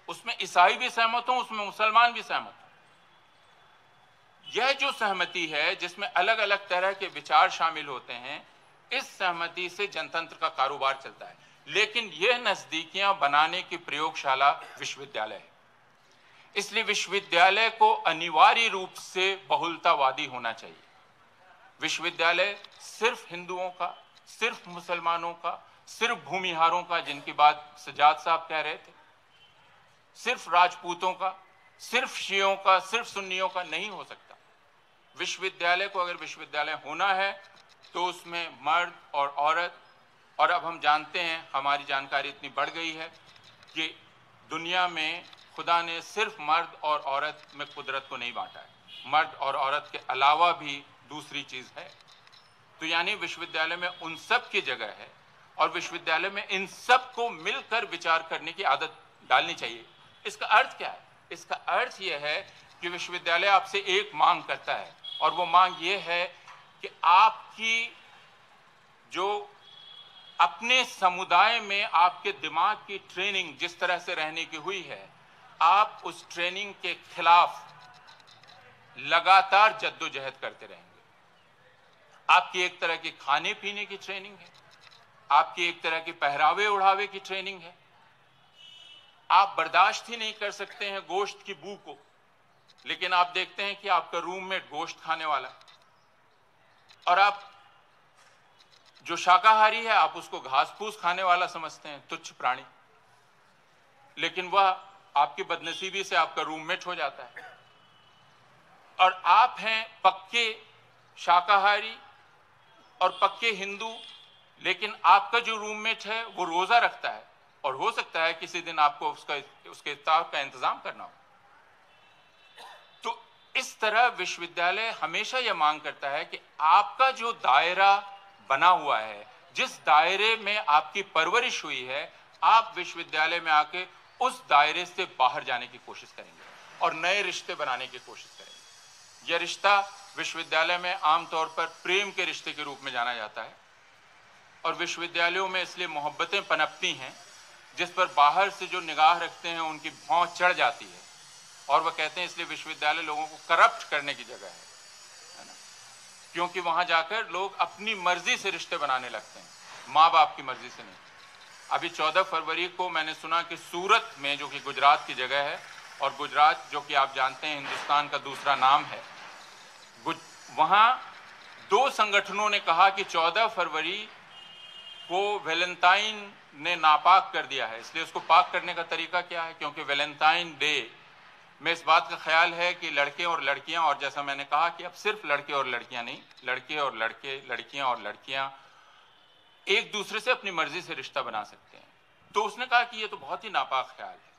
उसमें ईसाई भी सहमत हों, उसमें मुसलमान भी सहमत हों। यह जो सहमति है जिसमें अलग अलग तरह के विचार शामिल होते हैं, इस सहमति से जनतंत्र का कारोबार चलता है। लेकिन यह नजदीकियां बनाने की प्रयोगशाला विश्वविद्यालय है। इसलिए विश्वविद्यालय को अनिवार्य रूप से बहुलतावादी होना चाहिए। विश्वविद्यालय सिर्फ हिंदुओं का, सिर्फ मुसलमानों का, सिर्फ भूमिहारों का, जिनकी बात सजाद साहब कह रहे थे, सिर्फ राजपूतों का, सिर्फ शियों का, सिर्फ सुन्नियों का नहीं हो सकता। विश्वविद्यालय को अगर विश्वविद्यालय होना है तो उसमें मर्द और औरत, और अब हम जानते हैं, हमारी जानकारी इतनी बढ़ गई है कि दुनिया में खुदा ने सिर्फ मर्द और औरत में कुदरत को नहीं बांटा है, मर्द और औरत के अलावा भी दूसरी चीज है। तो यानी विश्वविद्यालय में उन सब की जगह है और विश्वविद्यालय में इन सब को मिलकर विचार करने की आदत डालनी चाहिए। इसका अर्थ क्या है? इसका अर्थ यह है कि विश्वविद्यालय आपसे एक मांग करता है, और वो मांग ये है कि आपकी जो अपने समुदाय में आपके दिमाग की ट्रेनिंग जिस तरह से रहने की हुई है, आप उस ट्रेनिंग के खिलाफ लगातार जद्दोजहद करते रहेंगे। आपकी एक तरह की खाने पीने की ट्रेनिंग है, आपकी एक तरह की पहरावे उड़ावे की ट्रेनिंग है। आप बर्दाश्त ही नहीं कर सकते हैं गोश्त की बू को, लेकिन आप देखते हैं कि आपका रूममेट गोश्त खाने वाला, और आप जो शाकाहारी है आप उसको घास फूस खाने वाला समझते हैं, तुच्छ प्राणी, लेकिन वह आपकी बदनसीबी से आपका रूममेट हो जाता है। और आप हैं पक्के शाकाहारी और पक्के हिंदू, लेकिन आपका जो रूममेट है वो रोजा रखता है, और हो सकता है किसी दिन आपको उसके इफ्तार का इंतजाम करना हो। तो इस तरह विश्वविद्यालय हमेशा यह मांग करता है कि आपका जो दायरा बना हुआ है, जिस दायरे में आपकी परवरिश हुई है, आप विश्वविद्यालय में आके उस दायरे से बाहर जाने की कोशिश करेंगे और नए रिश्ते बनाने की कोशिश करेंगे। यह रिश्ता विश्वविद्यालय में आमतौर पर प्रेम के रिश्ते के रूप में जाना जाता है, और विश्वविद्यालयों में इसलिए मोहब्बतें पनपती हैं जिस पर बाहर से जो निगाह रखते हैं उनकी भौं चढ़ जाती है, और वह कहते हैं इसलिए विश्वविद्यालय लोगों को करप्ट करने की जगह है ना, क्योंकि वहां जाकर लोग अपनी मर्जी से रिश्ते बनाने लगते हैं, माँ बाप की मर्जी से नहीं। अभी 14 फरवरी को मैंने सुना कि सूरत में, जो कि गुजरात की जगह है, और गुजरात जो कि आप जानते हैं हिंदुस्तान का दूसरा नाम है, वहां 2 संगठनों ने कहा कि 14 फरवरी को वैलेंटाइन ने नापाक कर दिया है, इसलिए उसको पाक करने का तरीका क्या है? क्योंकि वैलेंटाइन डे में इस बात का ख्याल है कि लड़के और लड़कियां, और जैसा मैंने कहा कि अब सिर्फ लड़के और लड़कियां नहीं, लड़के और लड़के, लड़कियां और लड़कियां एक दूसरे से अपनी मर्जी से रिश्ता बना सकते हैं। तो उसने कहा कि ये तो बहुत ही नापाक ख्याल है,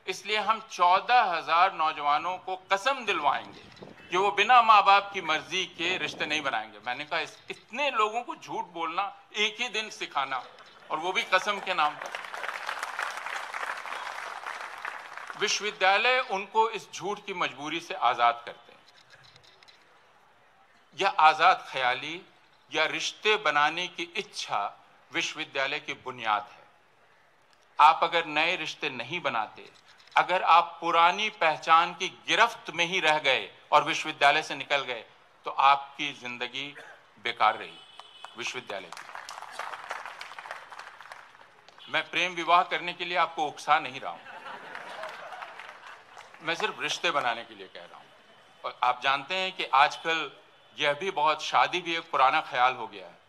इसलिए हम 14,000 नौजवानों को कसम दिलवाएंगे कि वो बिना माँ बाप की मर्जी के रिश्ते नहीं बनाएंगे। मैंने कहा इतने लोगों को झूठ बोलना एक ही दिन सिखाना, और वो भी कसम के नाम पर। विश्वविद्यालय उनको इस झूठ की मजबूरी से आजाद करते हैं। यह आजाद ख्याली या रिश्ते बनाने की इच्छा विश्वविद्यालय की बुनियाद है। आप अगर नए रिश्ते नहीं बनाते, अगर आप पुरानी पहचान की गिरफ्त में ही रह गए और विश्वविद्यालय से निकल गए, तो आपकी जिंदगी बेकार रही विश्वविद्यालय की। मैं प्रेम विवाह करने के लिए आपको उकसा नहीं रहा हूं, मैं सिर्फ रिश्ते बनाने के लिए कह रहा हूं। और आप जानते हैं कि आजकल यह भी बहुत, शादी भी एक पुराना ख्याल हो गया है।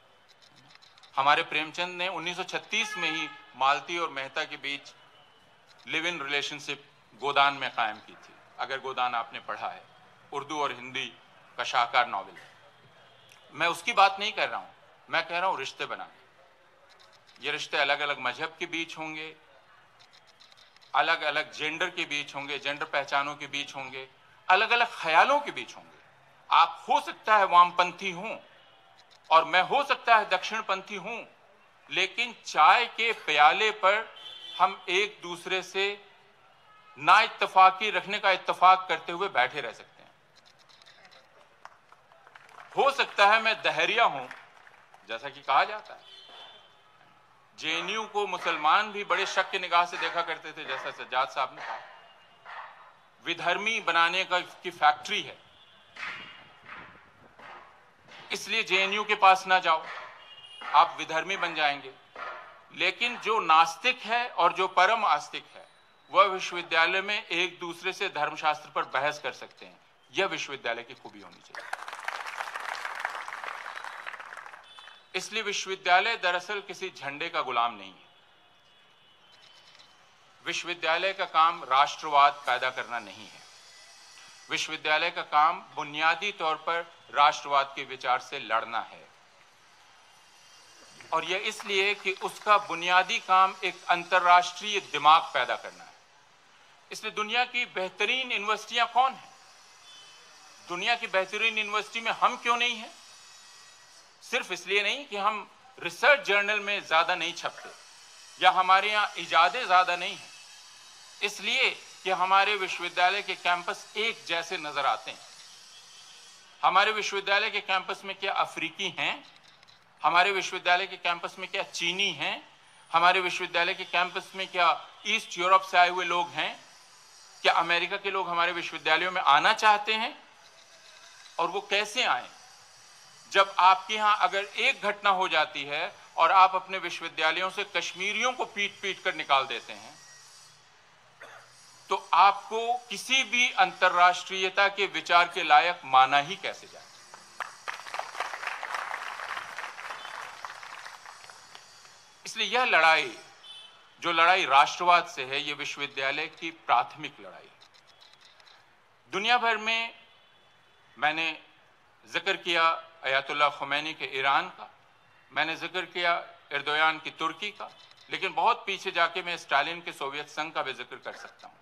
हमारे प्रेमचंद ने 1936 में ही मालती और मेहता के बीच लिव इन रिलेशनशिप गोदान में कायम की थी। अगर गोदान आपने पढ़ा है, उर्दू और हिंदी का शाहकार नॉवेल, मैं उसकी बात नहीं कर रहा हूं, मैं कह रहा हूं रिश्ते बनाने। ये रिश्ते अलग अलग मजहब के बीच होंगे, अलग अलग जेंडर के बीच होंगे, जेंडर पहचानों के बीच होंगे, अलग अलग ख्यालों के बीच होंगे। आप हो सकता है वामपंथी हूं और मैं हो सकता है दक्षिणपंथी हूं, लेकिन चाय के प्याले पर हम एक दूसरे से ना इत्तेफाकी रखने का इत्तेफाक करते हुए बैठे रह सकते हैं। हो सकता है मैं दहरिया हूं, जैसा कि कहा जाता है। जेएनयू को मुसलमान भी बड़े शक की निगाह से देखा करते थे, जैसा सज्जाद साहब ने कहा। विधर्मी बनाने की फैक्ट्री है इसलिए जेएनयू के पास ना जाओ, आप विधर्मी बन जाएंगे। लेकिन जो नास्तिक है और जो परम आस्तिक है वह विश्वविद्यालय में एक दूसरे से धर्मशास्त्र पर बहस कर सकते हैं। यह विश्वविद्यालय की खूबी होनी चाहिए। इसलिए विश्वविद्यालय दरअसल किसी झंडे का गुलाम नहीं है। विश्वविद्यालय का काम राष्ट्रवाद पैदा करना नहीं है। विश्वविद्यालय का काम बुनियादी तौर पर राष्ट्रवाद के विचार से लड़ना है, और यह इसलिए कि उसका बुनियादी काम एक अंतर्राष्ट्रीय दिमाग पैदा करना है। इसलिए दुनिया की बेहतरीन यूनिवर्सिटियां कौन है? दुनिया की बेहतरीन यूनिवर्सिटी में हम क्यों नहीं हैं? सिर्फ इसलिए नहीं कि हम रिसर्च जर्नल में ज्यादा नहीं छपते या हमारे यहाँ इजादें ज्यादा नहीं हैं, इसलिए कि हमारे विश्वविद्यालय के कैंपस एक जैसे नजर आते हैं। हमारे विश्वविद्यालय के कैंपस में क्या अफ्रीकी हैं? हमारे विश्वविद्यालय के कैंपस में क्या चीनी हैं? हमारे विश्वविद्यालय के कैंपस में क्या ईस्ट यूरोप से आए हुए लोग हैं? क्या अमेरिका के लोग हमारे विश्वविद्यालयों में आना चाहते हैं? और वो कैसे आए? जब आपके यहाँ अगर एक घटना हो जाती है और आप अपने विश्वविद्यालयों से कश्मीरियों को पीट पीट कर निकाल देते हैं, तो आपको किसी भी अंतर्राष्ट्रीयता के विचार के लायक माना ही कैसे जाए? इसलिए यह लड़ाई, जो लड़ाई राष्ट्रवाद से है, यह विश्वविद्यालय की प्राथमिक लड़ाई। दुनिया भर में मैंने जिक्र किया अयातुल्लाह खुमैनी के ईरान का, मैंने जिक्र किया एर्दोयान की तुर्की का, लेकिन बहुत पीछे जाके मैं स्टालिन के सोवियत संघ का भी जिक्र कर सकता हूं।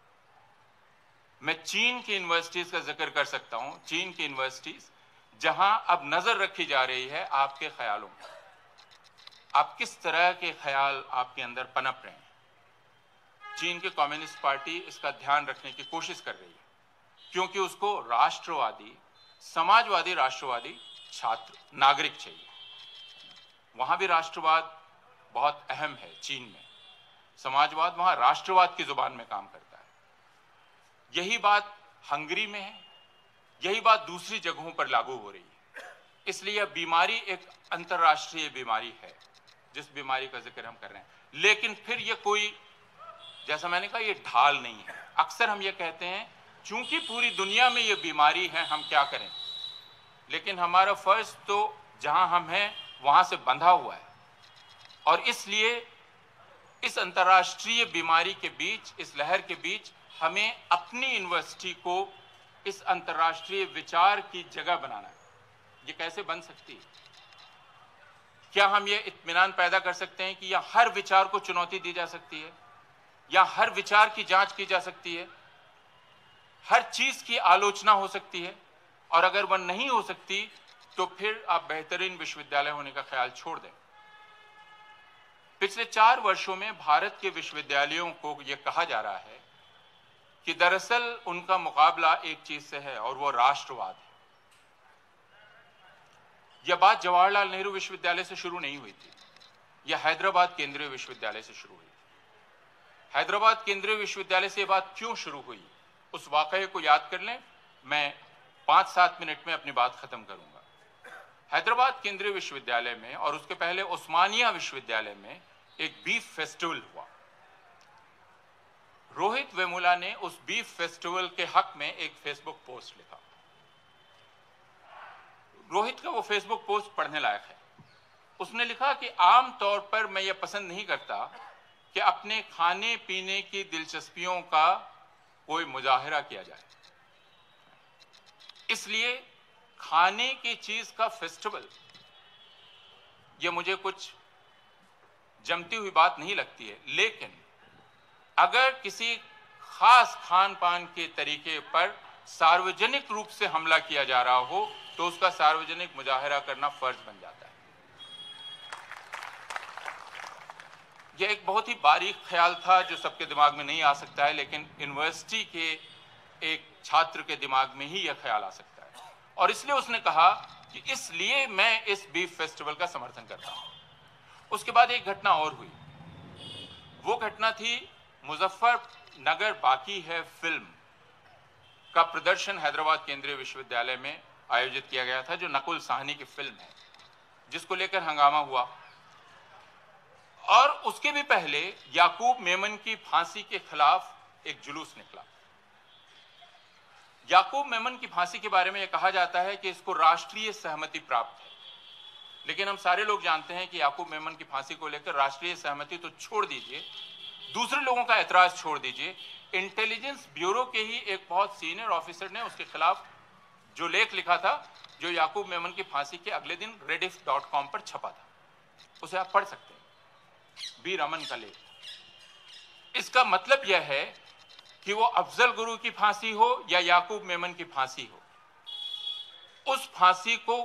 मैं चीन की यूनिवर्सिटीज का जिक्र कर सकता हूं। चीन की यूनिवर्सिटीज जहां अब नजर रखी जा रही है आपके ख्यालों में, आप किस तरह के ख्याल आपके अंदर पनप रहे हैं। चीन की कम्युनिस्ट पार्टी इसका ध्यान रखने की कोशिश कर रही है, क्योंकि उसको राष्ट्रवादी, समाजवादी राष्ट्रवादी छात्र नागरिक चाहिए। वहां भी राष्ट्रवाद बहुत अहम है। चीन में समाजवाद वहां राष्ट्रवाद की जुबान में काम करता है। यही बात हंगरी में है, यही बात दूसरी जगहों पर लागू हो रही है। इसलिए यह बीमारी एक अंतर्राष्ट्रीय बीमारी है, जिस बीमारी का जिक्र हम कर रहे हैं। लेकिन फिर यह कोई, जैसा मैंने कहा, यह ढाल नहीं है। अक्सर हम यह कहते हैं चूंकि पूरी दुनिया में यह बीमारी है, हम क्या करें? लेकिन हमारा फर्ज तो जहां हम हैं वहां से बंधा हुआ है, और इसलिए इस अंतर्राष्ट्रीय बीमारी के बीच, इस लहर के बीच, हमें अपनी यूनिवर्सिटी को इस अंतर्राष्ट्रीय विचार की जगह बनाना है। ये कैसे बन सकती है? क्या हम ये इत्मीनान पैदा कर सकते हैं कि यह हर विचार को चुनौती दी जा सकती है, या हर विचार की जांच की जा सकती है, हर चीज की आलोचना हो सकती है? और अगर वह नहीं हो सकती तो फिर आप बेहतरीन विश्वविद्यालय होने का ख्याल छोड़ दें। पिछले 4 वर्षों में भारत के विश्वविद्यालयों को यह कहा जा रहा है कि दरअसल उनका मुकाबला एक चीज से है, और वो राष्ट्रवाद है। यह बात जवाहरलाल नेहरू विश्वविद्यालय से शुरू नहीं हुई थी, यह हैदराबाद केंद्रीय विश्वविद्यालय से शुरू हुई। हैदराबाद केंद्रीय विश्वविद्यालय से यह बात क्यों शुरू हुई, उस वाकये को याद कर लें। मैं 5-7 मिनट में अपनी बात खत्म करूंगा। हैदराबाद केंद्रीय विश्वविद्यालय में और उसके पहले उस्मानिया विश्वविद्यालय में एक बीफ फेस्टिवल हुआ। रोहित वेमुला ने उस बीफ फेस्टिवल के हक में एक फेसबुक पोस्ट लिखा। रोहित का वो फेसबुक पोस्ट पढ़ने लायक है। उसने लिखा कि आम तौर पर मैं ये पसंद नहीं करता कि अपने खाने पीने की दिलचस्पियों का कोई मुजाहिरा किया जाए, इसलिए खाने की चीज का फेस्टिवल ये मुझे कुछ जमती हुई बात नहीं लगती है। लेकिन अगर किसी खास खान पान के तरीके पर सार्वजनिक रूप से हमला किया जा रहा हो तो उसका सार्वजनिक मुजाहिरा करना फर्ज बन जाता है। यह एक बहुत ही बारीक ख्याल था जो सबके दिमाग में नहीं आ सकता है, लेकिन यूनिवर्सिटी के एक छात्र के दिमाग में ही यह ख्याल आ सकता है। और इसलिए उसने कहा कि इसलिए मैं इस बीफ फेस्टिवल का समर्थन करता हूं। उसके बाद एक घटना और हुई। वो घटना थी मुजफ्फरनगर बाकी है फिल्म का प्रदर्शन हैदराबाद केंद्रीय विश्वविद्यालय में आयोजित किया गया था, जो नकुल साहनी की फिल्म है, जिसको लेकर हंगामा हुआ। और उसके भी पहले याकूब मेमन की फांसी के खिलाफ एक जुलूस निकला। याकूब मेमन की फांसी के बारे में यह कहा जाता है कि इसको राष्ट्रीय सहमति प्राप्त है, लेकिन हम सारे लोग जानते हैं कि याकूब मेमन की फांसी को लेकर राष्ट्रीय सहमति तो छोड़ दीजिए, दूसरे लोगों का ऐतराज छोड़ दीजिए, इंटेलिजेंस ब्यूरो के ही एक बहुत सीनियर ऑफिसर ने उसके खिलाफ जो लेख लिखा था, जो याकूब मेमन की फांसी के अगले दिन rediff.com पर छपा था, उसे आप पढ़ सकते हैं, बी रमन का लेख। इसका मतलब यह है कि वो अफजल गुरु की फांसी हो या याकूब मेमन की फांसी हो, उस फांसी को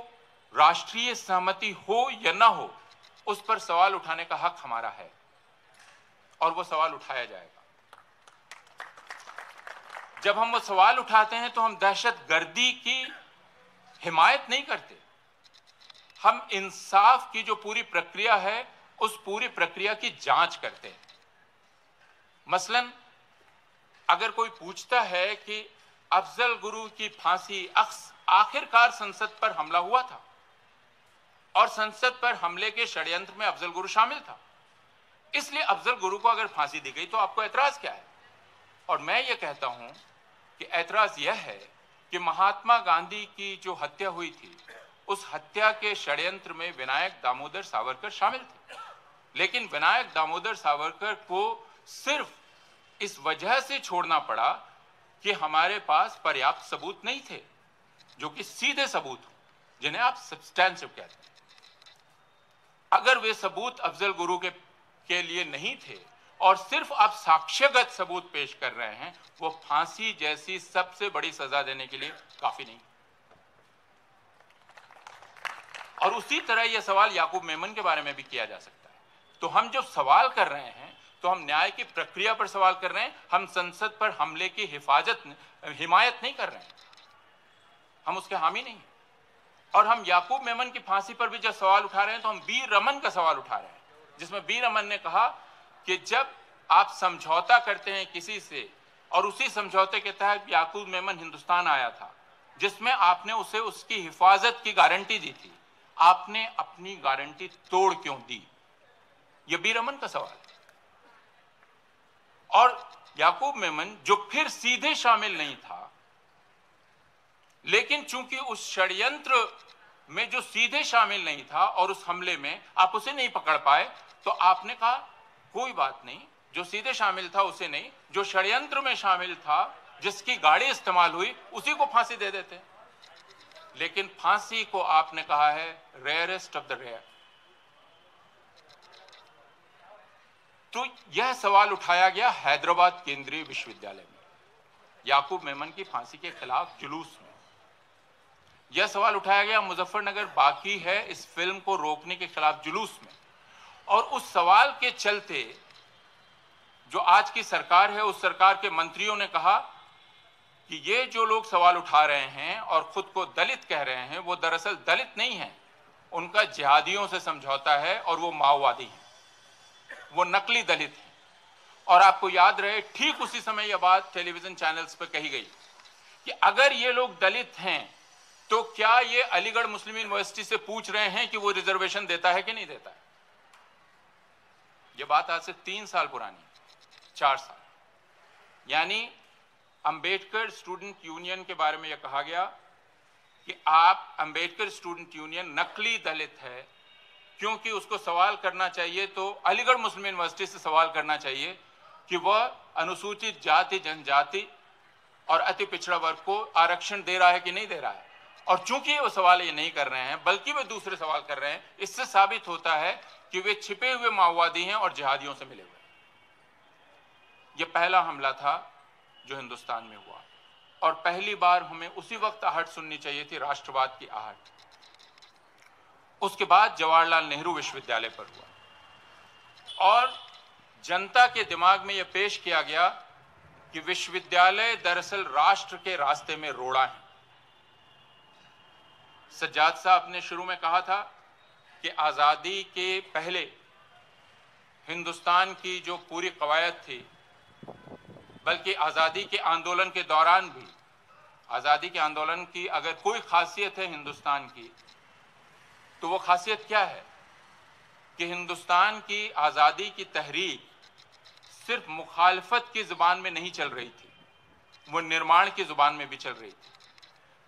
राष्ट्रीय सहमति हो या ना हो, उस पर सवाल उठाने का हक हमारा है और वो सवाल उठाया जाएगा। जब हम वो सवाल उठाते हैं तो हम दहशतगर्दी की हिमायत नहीं करते, हम इंसाफ की जो पूरी प्रक्रिया है उस पूरी प्रक्रिया की जांच करते हैं। मसलन अगर कोई पूछता है कि अफजल गुरु की फांसी आखिरकार संसद पर हमला हुआ था और संसद पर हमले के षड्यंत्र में अफजल गुरु शामिल था, इसलिए अफजल गुरु को अगर फांसी दी गई तो आपको ऐतराज क्या है? और मैं ये कहता हूं कि ऐतराज यह है कि महात्मा गांधी की जो हत्या हुई थी, उस हत्या के षड्यंत्र में विनायक दामोदर सावरकर शामिल थे, लेकिन विनायक दामोदर सावरकर को सिर्फ इस वजह से छोड़ना पड़ा कि हमारे पास पर्याप्त सबूत नहीं थे, जो कि सीधे सबूत हो, जिन्हें आप सब्सटेंसिव कहते हैं। अगर वे सबूत अफजल गुरु के लिए नहीं थे और सिर्फ आप साक्ष्यगत सबूत पेश कर रहे हैं, वो फांसी जैसी सबसे बड़ी सजा देने के लिए काफी नहीं। और उसी तरह यह सवाल याकूब मेमन के बारे में भी किया जा सकता है। तो हम जब सवाल कर रहे हैं तो हम न्याय की प्रक्रिया पर सवाल कर रहे हैं, हम संसद पर हमले की हिमायत नहीं कर रहे हैं, हम उसके हामी नहीं। और हम याकूब मेमन की फांसी पर भी जब सवाल उठा रहे हैं तो हम बी रमन का सवाल उठा रहे हैं, जिसमें बी रमन ने कहा कि जब आप समझौता करते हैं किसी से और उसी समझौते के तहत याकूब मेमन हिंदुस्तान आया था, जिसमें आपने उसे उसकी हिफाजत की गारंटी दी थी, आपने अपनी गारंटी तोड़ क्यों दी? यह बी रमन का सवाल है। और याकूब मेमन जो फिर सीधे शामिल नहीं था, लेकिन चूंकि उस षड्यंत्र में जो सीधे शामिल नहीं था और उस हमले में आप उसे नहीं पकड़ पाए, तो आपने कहा कोई बात नहीं, जो सीधे शामिल था उसे नहीं, जो षड्यंत्र में शामिल था, जिसकी गाड़ी इस्तेमाल हुई, उसी को फांसी दे देते। लेकिन फांसी को आपने कहा है रेयरेस्ट ऑफ द रेयर। तो यह सवाल उठाया गया हैदराबाद केंद्रीय विश्वविद्यालय में याकूब मेमन की फांसी के खिलाफ जुलूस में। यह सवाल उठाया गया मुजफ्फरनगर बाकी है इस फिल्म को रोकने के खिलाफ जुलूस में। और उस सवाल के चलते जो आज की सरकार है, उस सरकार के मंत्रियों ने कहा कि ये जो लोग सवाल उठा रहे हैं और खुद को दलित कह रहे हैं, वो दरअसल दलित नहीं हैं, उनका जिहादियों से समझौता है और वो माओवादी हैं, वो नकली दलित हैं। और आपको याद रहे, ठीक उसी समय यह बात टेलीविजन चैनल्स पर कही गई कि अगर ये लोग दलित हैं तो क्या ये अलीगढ़ मुस्लिम यूनिवर्सिटी से पूछ रहे हैं कि वो रिजर्वेशन देता है कि नहीं देता है? ये बात आज से 3 साल पुरानी, 4 साल। यानी अंबेडकर स्टूडेंट यूनियन के बारे में यह कहा गया कि आप अंबेडकर स्टूडेंट यूनियन नकली दलित है, क्योंकि उसको सवाल करना चाहिए तो अलीगढ़ मुस्लिम यूनिवर्सिटी से सवाल करना चाहिए कि वह अनुसूचित जाति, जनजाति और अति पिछड़ा वर्ग को आरक्षण दे रहा है कि नहीं दे रहा है। और चूंकि वो सवाल ये नहीं कर रहे हैं, बल्कि वे दूसरे सवाल कर रहे हैं, इससे साबित होता है कि वे छिपे हुए माओवादी हैं और जिहादियों से मिले हुए। यह पहला हमला था जो हिंदुस्तान में हुआ, और पहली बार हमें उसी वक्त आहट सुननी चाहिए थी, राष्ट्रवाद की आहट। उसके बाद जवाहरलाल नेहरू विश्वविद्यालय पर हुआ और जनता के दिमाग में यह पेश किया गया कि विश्वविद्यालय दरअसल राष्ट्र के रास्ते में रोड़ा है। सज्जाद साहब ने शुरू में कहा था कि आज़ादी के पहले हिंदुस्तान की जो पूरी कवायद थी, बल्कि आज़ादी के आंदोलन के दौरान भी आज़ादी के आंदोलन की अगर कोई खासियत है हिंदुस्तान की, तो वो खासियत क्या है कि हिंदुस्तान की आज़ादी की तहरीक सिर्फ मुखालफत की ज़ुबान में नहीं चल रही थी, वो निर्माण की ज़ुबान में भी चल रही थी।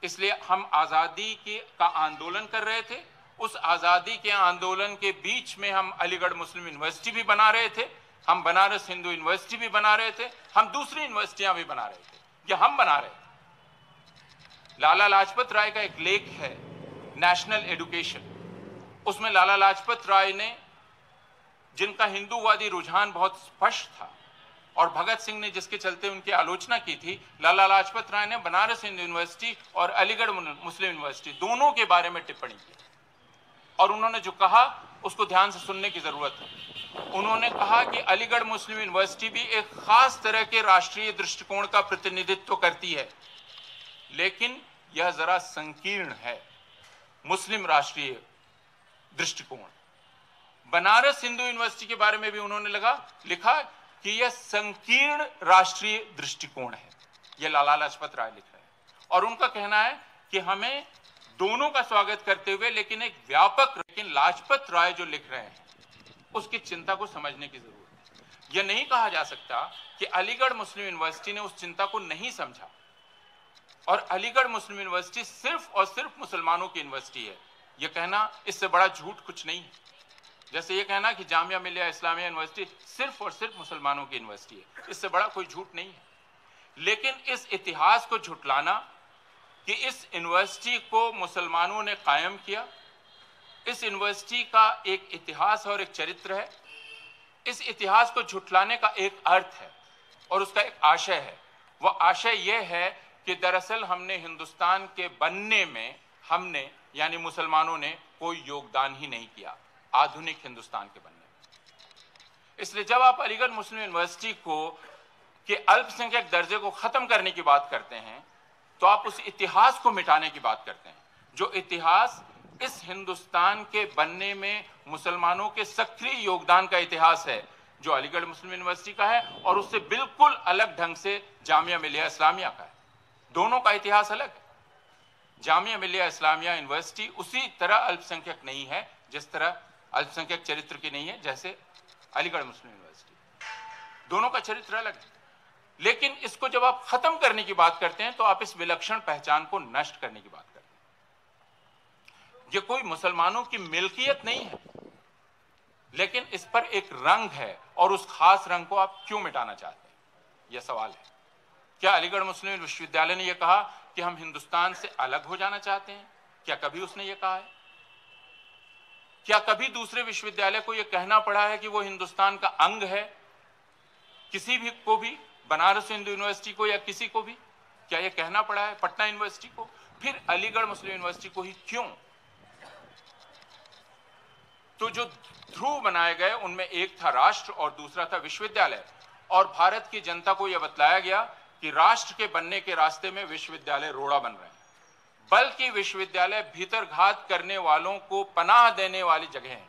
इसलिए हम आज़ादी का आंदोलन कर रहे थे। उस आज़ादी के आंदोलन के बीच में हम अलीगढ़ मुस्लिम यूनिवर्सिटी भी बना रहे थे, हम बनारस हिंदू यूनिवर्सिटी भी बना रहे थे, हम दूसरी यूनिवर्सिटियां भी बना रहे थे, या हम बना रहे थे। लाला लाजपत राय का एक लेख है नेशनल एजुकेशन, उसमें लाला लाजपत राय ने, जिनका हिंदूवादी रुझान बहुत स्पष्ट था और भगत सिंह ने जिसके चलते उनकी आलोचना की थी, लाला लाजपत राय ने बनारस हिंदू यूनिवर्सिटी और अलीगढ़ मुस्लिम यूनिवर्सिटी दोनों के बारे में टिप्पणी की और उन्होंने जो कहा उसको ध्यान से सुनने की जरूरत है। उन्होंने कहा कि अलीगढ़ मुस्लिम यूनिवर्सिटी भी एक खास तरह के राष्ट्रीय दृष्टिकोण का प्रतिनिधित्व करती है, लेकिन यह जरा संकीर्ण है, मुस्लिम राष्ट्रीय दृष्टिकोण। बनारस हिंदू यूनिवर्सिटी के बारे में भी उन्होंने लिखा कि यह संकीर्ण राष्ट्रीय दृष्टिकोण है। यह लाला लाजपत राय लिख रहे हैं और उनका कहना है कि हमें दोनों का स्वागत करते हुए लेकिन एक व्यापक, लेकिन लाजपत राय जो लिख रहे हैं उसकी चिंता को समझने की जरूरत है। यह नहीं कहा जा सकता कि अलीगढ़ मुस्लिम यूनिवर्सिटी ने उस चिंता को नहीं समझा और अलीगढ़ मुस्लिम यूनिवर्सिटी सिर्फ और सिर्फ मुसलमानों की यूनिवर्सिटी है। यह कहना, इससे बड़ा झूठ कुछ नहीं है। जैसे ये कहना कि जामिया मिलिया इस्लामिया यूनिवर्सिटी सिर्फ और सिर्फ मुसलमानों की यूनिवर्सिटी है, इससे बड़ा कोई झूठ नहीं है। लेकिन इस इतिहास को झुटलाना कि इस यूनिवर्सिटी को मुसलमानों ने कायम किया, इस यूनिवर्सिटी का एक इतिहास और एक चरित्र है, इस इतिहास को झुटलाने का एक अर्थ है और उसका एक आशय है। वह आशय यह है कि दरअसल हमने हिंदुस्तान के बनने में, हमने यानी मुसलमानों ने कोई योगदान ही नहीं किया आधुनिक हिंदुस्तान के बनने में। इसलिए जब आप अलीगढ़ मुस्लिम यूनिवर्सिटी को के अल्पसंख्यक दर्जे को खत्म करने की बात करते हैं तो आप उस इतिहास को मिटाने की बात करते हैं, जो इतिहास इस हिंदुस्तान के बनने में मुसलमानों के सक्रिय योगदान का इतिहास है, जो अलीगढ़ मुस्लिम यूनिवर्सिटी का है और उससे बिल्कुल अलग ढंग से जामिया मिलिया इस्लामिया का है। दोनों का इतिहास अलग है। जामिया मिलिया इस्लामिया यूनिवर्सिटी उसी तरह अल्पसंख्यक नहीं है जिस तरह अल्पसंख्यक चरित्र की नहीं है जैसे अलीगढ़ मुस्लिम यूनिवर्सिटी। दोनों का चरित्र अलग है। लेकिन इसको जब आप खत्म करने की बात करते हैं तो आप इस विलक्षण पहचान को नष्ट करने की बात करते हैं। यह कोई मुसलमानों की मिल्कियत नहीं है, लेकिन इस पर एक रंग है और उस खास रंग को आप क्यों मिटाना चाहते हैं, यह सवाल है। क्या अलीगढ़ मुस्लिम विश्वविद्यालय ने यह कहा कि हम हिंदुस्तान से अलग हो जाना चाहते हैं? क्या कभी उसने यह कहा है? क्या कभी दूसरे विश्वविद्यालय को यह कहना पड़ा है कि वो हिंदुस्तान का अंग है? किसी भी को भी, बनारस हिंदू यूनिवर्सिटी को या किसी को भी, क्या यह कहना पड़ा है? पटना यूनिवर्सिटी को, फिर अलीगढ़ मुस्लिम यूनिवर्सिटी को ही क्यों? तो जो ध्रुव बनाए गए उनमें एक था राष्ट्र और दूसरा था विश्वविद्यालय, और भारत की जनता को यह बतलाया गया कि राष्ट्र के बनने के रास्ते में विश्वविद्यालय रोड़ा बन रहे हैं, बल्कि विश्वविद्यालय भीतरघात करने वालों को पनाह देने वाली जगह है।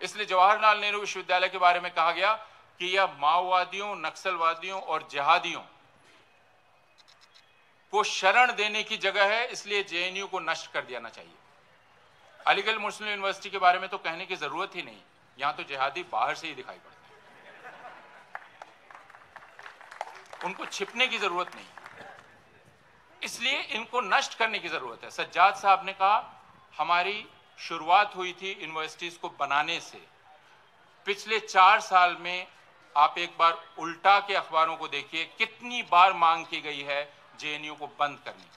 इसलिए जवाहरलाल नेहरू विश्वविद्यालय के बारे में कहा गया कि यह माओवादियों, नक्सलवादियों और जिहादियों को शरण देने की जगह है, इसलिए जेएनयू को नष्ट कर देना चाहिए। अलीगढ़ मुस्लिम यूनिवर्सिटी के बारे में तो कहने की जरूरत ही नहीं, यहां तो जिहादी बाहर से ही दिखाई पड़ते हैं, उनको छिपने की जरूरत नहीं, इसलिए इनको नष्ट करने की जरूरत है। सज्जाद साहब ने कहा हमारी शुरुआत हुई थी यूनिवर्सिटीज को बनाने से। पिछले 4 साल में आप एक बार उल्टा के अखबारों को देखिए, कितनी बार मांग की गई है जेएनयू को बंद करने की,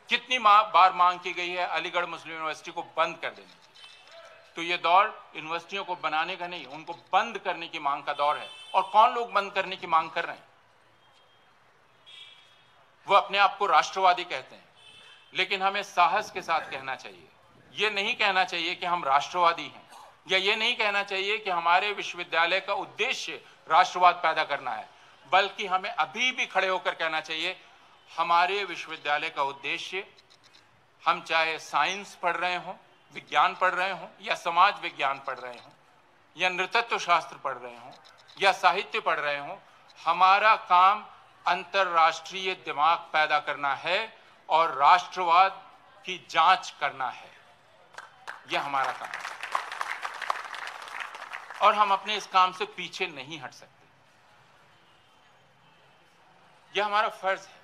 कितनी बार मांग की गई है अलीगढ़ मुस्लिम यूनिवर्सिटी को बंद कर देने की। तो ये दौर यूनिवर्सिटियों को बनाने का नहीं, उनको बंद करने की मांग का दौर है। और कौन लोग बंद करने की मांग कर रहे हैं? वो अपने आप को राष्ट्रवादी कहते हैं, लेकिन हमें साहस के साथ कहना चाहिए, ये नहीं कहना चाहिए कि हम राष्ट्रवादी हैं, या ये नहीं कहना चाहिए कि हमारे विश्वविद्यालय का उद्देश्य राष्ट्रवाद पैदा करना है, बल्कि हमें अभी भी खड़े होकर कहना चाहिए हमारे विश्वविद्यालय का उद्देश्य, हम चाहे साइंस पढ़ रहे हों, विज्ञान पढ़ रहे हों, या समाज विज्ञान पढ़ रहे हों, या नृतत्व शास्त्र पढ़ रहे हों, या साहित्य पढ़ रहे हों, हमारा काम अंतर्राष्ट्रीय दिमाग पैदा करना है और राष्ट्रवाद की जांच करना है। यह हमारा काम है और हम अपने इस काम से पीछे नहीं हट सकते। यह हमारा फर्ज है।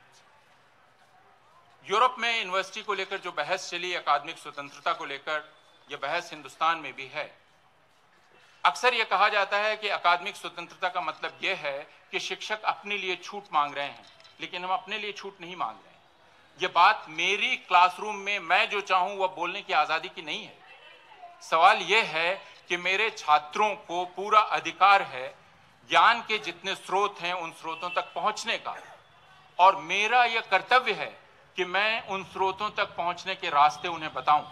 यूरोप में यूनिवर्सिटी को लेकर जो बहस चली, अकादमिक स्वतंत्रता को लेकर, यह बहस हिंदुस्तान में भी है। अक्सर यह कहा जाता है कि अकादमिक स्वतंत्रता का मतलब यह है कि शिक्षक अपने लिए छूट मांग रहे हैं, लेकिन हम अपने लिए छूट नहीं मांग रहे हैं। यह बात मेरी क्लासरूम में मैं जो चाहूं वह बोलने की आजादी की नहीं है। सवाल यह है कि मेरे छात्रों को पूरा अधिकार है ज्ञान के जितने स्रोत हैं उन स्रोतों तक पहुंचने का, और मेरा यह कर्तव्य है कि मैं उन स्रोतों तक पहुंचने के रास्ते उन्हें बताऊं।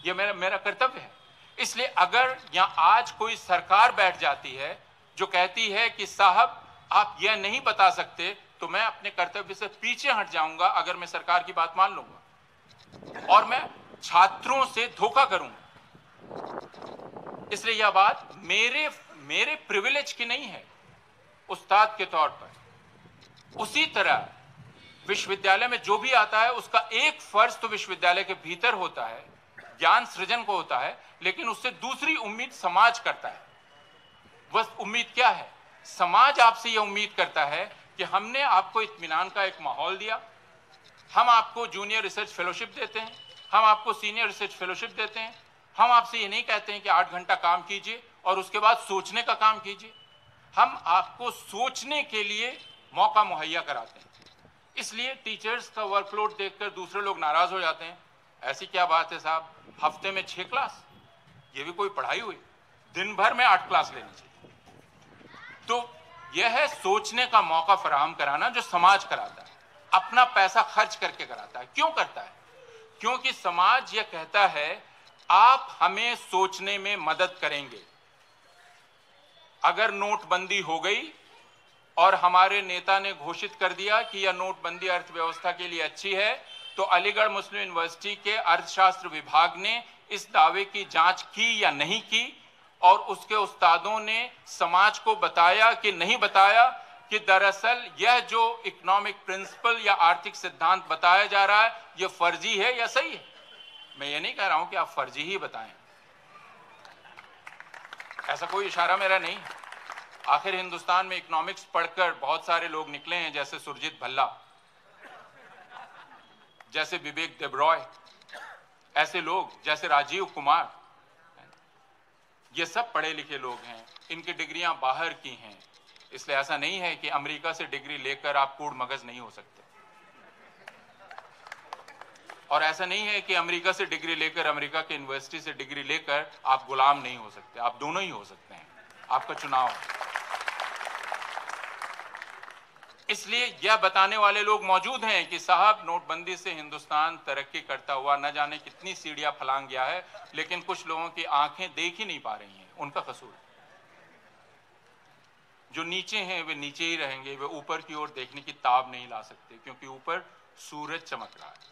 यह मेरा कर्तव्य है। इसलिए अगर यहां आज कोई सरकार बैठ जाती है जो कहती है कि साहब आप यह नहीं बता सकते, तो मैं अपने कर्तव्य से पीछे हट जाऊंगा अगर मैं सरकार की बात मान लूंगा और मैं छात्रों से धोखा करूंगा। इसलिए यह बात मेरे प्रिविलेज की नहीं है उस्ताद के तौर पर। उसी तरह विश्वविद्यालय में जो भी आता है उसका एक फर्ज तो विश्वविद्यालय के भीतर होता है, ज्ञान सृजन को होता है, लेकिन उससे दूसरी उम्मीद समाज करता है। वह उम्मीद क्या है? समाज आपसे यह उम्मीद करता है कि हमने आपको इत्मीनान का एक माहौल दिया, हम आपको जूनियर रिसर्च फेलोशिप देते हैं, हम आपको सीनियर रिसर्च फेलोशिप देते हैं, हम आपसे ये नहीं कहते हैं कि 8 घंटा काम कीजिए और उसके बाद सोचने का काम कीजिए, हम आपको सोचने के लिए मौका मुहैया कराते हैं। इसलिए टीचर्स का वर्कलोड देखकर दूसरे लोग नाराज हो जाते हैं। ऐसी क्या बात है साहब, हफ्ते में 6 क्लास, ये भी कोई पढ़ाई हुई? दिन भर में 8 क्लास लेनी चाहिए। तो यह है सोचने का मौका फराहम कराना जो समाज कराता है, अपना पैसा खर्च करके कराता है। क्यों करता है? क्योंकि समाज यह कहता है आप हमें सोचने में मदद करेंगे। अगर नोटबंदी हो गई और हमारे नेता ने घोषित कर दिया कि यह नोटबंदी अर्थव्यवस्था के लिए अच्छी है, तो अलीगढ़ मुस्लिम यूनिवर्सिटी के अर्थशास्त्र विभाग ने इस दावे की जांच की या नहीं की, और उसके उस्तादों ने समाज को बताया कि नहीं बताया कि दरअसल यह जो इकोनॉमिक प्रिंसिपल या आर्थिक सिद्धांत बताया जा रहा है यह फर्जी है या सही है। मैं ये नहीं कह रहा हूं कि आप फर्जी ही बताएं, ऐसा कोई इशारा मेरा नहीं है। आखिर हिंदुस्तान में इकोनॉमिक्स पढ़कर बहुत सारे लोग निकले हैं, जैसे सुरजीत भल्ला, जैसे विवेक देबरॉय, ऐसे लोग जैसे राजीव कुमार, ये सब पढ़े लिखे लोग हैं, इनकी डिग्रियां बाहर की हैं। इसलिए ऐसा नहीं है कि अमेरिका से डिग्री लेकर आप कूड़ मगज नहीं हो सकते, और ऐसा नहीं है कि अमेरिका से डिग्री लेकर, अमेरिका के यूनिवर्सिटी से डिग्री लेकर आप गुलाम नहीं हो सकते। आप दोनों ही हो सकते हैं, आपका चुनाव है। इसलिए यह बताने वाले लोग मौजूद हैं कि साहब नोटबंदी से हिंदुस्तान तरक्की करता हुआ न जाने कितनी सीढ़ियां फलांग गया है, लेकिन कुछ लोगों की आंखें देख ही नहीं पा रही हैं, उनका कसूर। जो नीचे हैं वे नीचे ही रहेंगे, वे ऊपर की ओर देखने की ताब नहीं ला सकते, क्योंकि ऊपर सूरज चमक रहा है।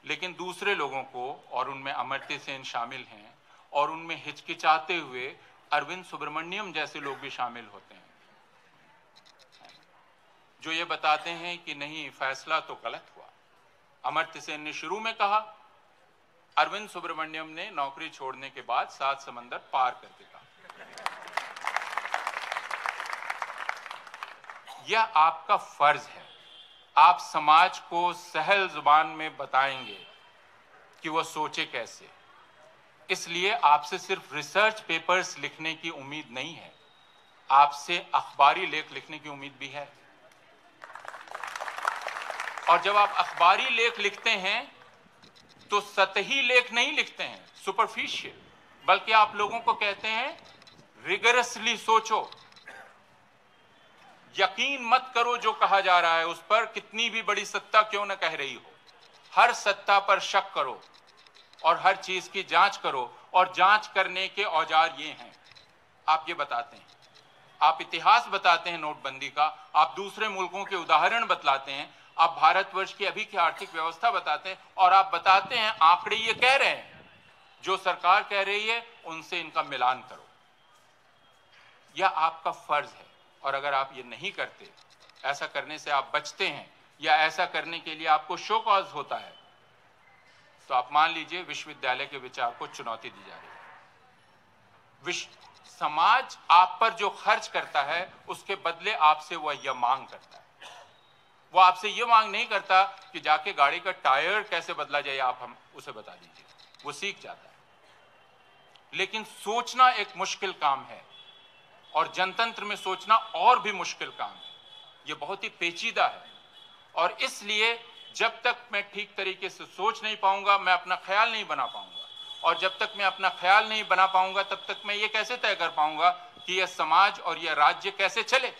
लेकिन दूसरे लोगों को, और उनमें अमर्त्य सेन शामिल हैं, और उनमें हिचकिचाते हुए अरविंद सुब्रमण्यम जैसे लोग भी शामिल होते हैं, जो ये बताते हैं कि नहीं फैसला तो गलत हुआ। अमर्त्य सेन ने शुरू में कहा, अरविंद सुब्रमण्यम ने नौकरी छोड़ने के बाद 7 समंदर पार करके कहा। यह आपका फर्ज है, आप समाज को सहल जुबान में बताएंगे कि वह सोचे कैसे। इसलिए आपसे सिर्फ रिसर्च पेपर्स लिखने की उम्मीद नहीं है, आपसे अखबारी लेख लिखने की उम्मीद भी है। और जब आप अखबारी लेख लिखते हैं तो सतही लेख नहीं लिखते हैं, सुपरफिशियल, बल्कि आप लोगों को कहते हैं रिगरसली सोचो, यकीन मत करो जो कहा जा रहा है उस पर, कितनी भी बड़ी सत्ता क्यों न कह रही हो, हर सत्ता पर शक करो और हर चीज की जांच करो, और जांच करने के औजार ये हैं। आप ये बताते हैं, आप इतिहास बताते हैं नोटबंदी का, आप दूसरे मुल्कों के उदाहरण बतलाते हैं, आप भारतवर्ष की अभी की आर्थिक व्यवस्था बताते हैं, और आप बताते हैं आंकड़े ये कह रहे हैं, जो सरकार कह रही है उनसे इनका मिलान करो। यह आपका फर्ज है और अगर आप ये नहीं करते, ऐसा करने से आप बचते हैं या ऐसा करने के लिए आपको शो कॉज होता है, तो आप मान लीजिए विश्वविद्यालय के विचार को चुनौती दी जा रही है। समाज आप पर जो खर्च करता है उसके बदले आपसे वह यह मांग करता है। वो आपसे यह मांग नहीं करता कि जाके गाड़ी का टायर कैसे बदला जाए आप हम उसे बता दीजिए, वो सीख जाता है। लेकिन सोचना एक मुश्किल काम है और जनतंत्र में सोचना और भी मुश्किल काम है। यह बहुत ही पेचीदा है और इसलिए जब तक मैं ठीक तरीके से सोच नहीं पाऊंगा, मैं अपना ख्याल नहीं बना पाऊंगा, और जब तक मैं अपना ख्याल नहीं बना पाऊंगा तब तक मैं ये कैसे तय कर पाऊंगा कि यह समाज और यह राज्य कैसे चले,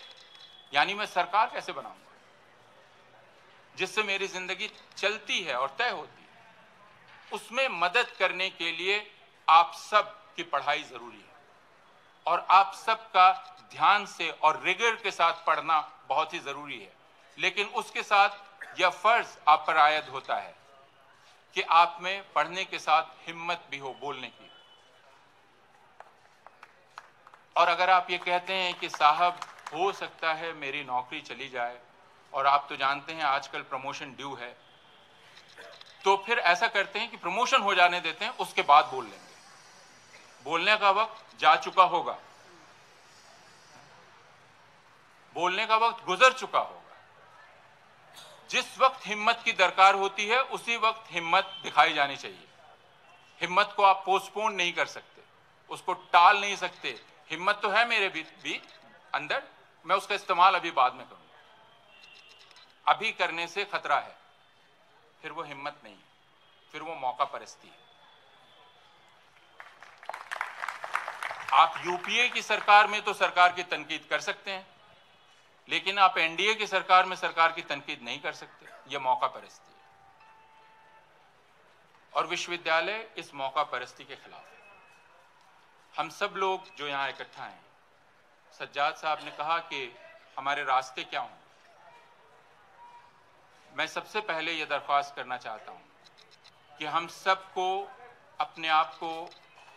यानी मैं सरकार कैसे बनाऊंगा जिससे मेरी जिंदगी चलती है और तय होती है। उसमें मदद करने के लिए आप सब की पढ़ाई जरूरी है और आप सबका ध्यान से और रिगर के साथ पढ़ना बहुत ही जरूरी है। लेकिन उसके साथ यह फर्ज आप पर आयद होता है कि आप में पढ़ने के साथ हिम्मत भी हो बोलने की। और अगर आप ये कहते हैं कि साहब हो सकता है मेरी नौकरी चली जाए, और आप तो जानते हैं आजकल प्रमोशन ड्यू है, तो फिर ऐसा करते हैं कि प्रमोशन हो जाने देते हैं, उसके बाद बोल लेंगे। बोलने का वक्त जा चुका होगा, बोलने का वक्त गुजर चुका होगा। जिस वक्त हिम्मत की दरकार होती है उसी वक्त हिम्मत दिखाई जानी चाहिए। हिम्मत को आप पोस्टपोन नहीं कर सकते, उसको टाल नहीं सकते। हिम्मत तो है मेरे भी अंदर, मैं उसका इस्तेमाल अभी बाद में करूंगा। अभी करने से खतरा है, फिर वो हिम्मत नहीं है, फिर वो मौका परस्ती है। आप यूपीए की सरकार में तो सरकार की तनकीद कर सकते हैं, लेकिन आप एनडीए की सरकार में सरकार की तनकीद नहीं कर सकते। यह मौका परस्ती है और विश्वविद्यालय इस मौका परस्ती के खिलाफ है। हम सब लोग जो यहां इकट्ठा हैं, सज्जाद साहब ने कहा कि हमारे रास्ते क्या हों। मैं सबसे पहले यह दरख्वास्त करना चाहता हूं कि हम सबको अपने आप को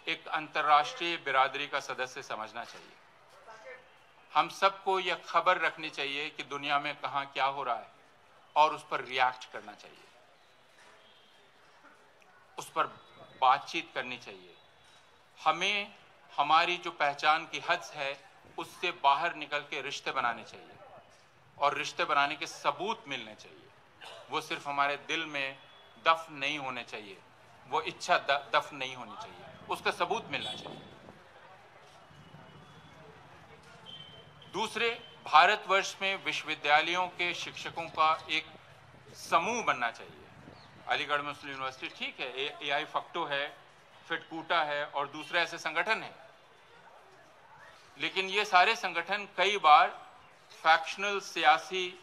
एक अंतर्राष्ट्रीय बिरादरी का सदस्य समझना चाहिए। हम सबको यह खबर रखनी चाहिए कि दुनिया में कहां क्या हो रहा है और उस पर रिएक्ट करना चाहिए, उस पर बातचीत करनी चाहिए। हमें हमारी जो पहचान की हद है उससे बाहर निकल के रिश्ते बनाने चाहिए और रिश्ते बनाने के सबूत मिलने चाहिए। वो सिर्फ हमारे दिल में दफन नहीं होने चाहिए, वो इच्छा दफन नहीं होनी चाहिए, उसका सबूत मिलना चाहिए। दूसरे, भारतवर्ष में विश्वविद्यालयों के शिक्षकों का एक समूह बनना चाहिए। अलीगढ़ मुस्लिम यूनिवर्सिटी ठीक है, एआई फक्टो है, फिटकूटा है और दूसरे ऐसे संगठन हैं, लेकिन ये सारे संगठन कई बार फैक्शनल सियासी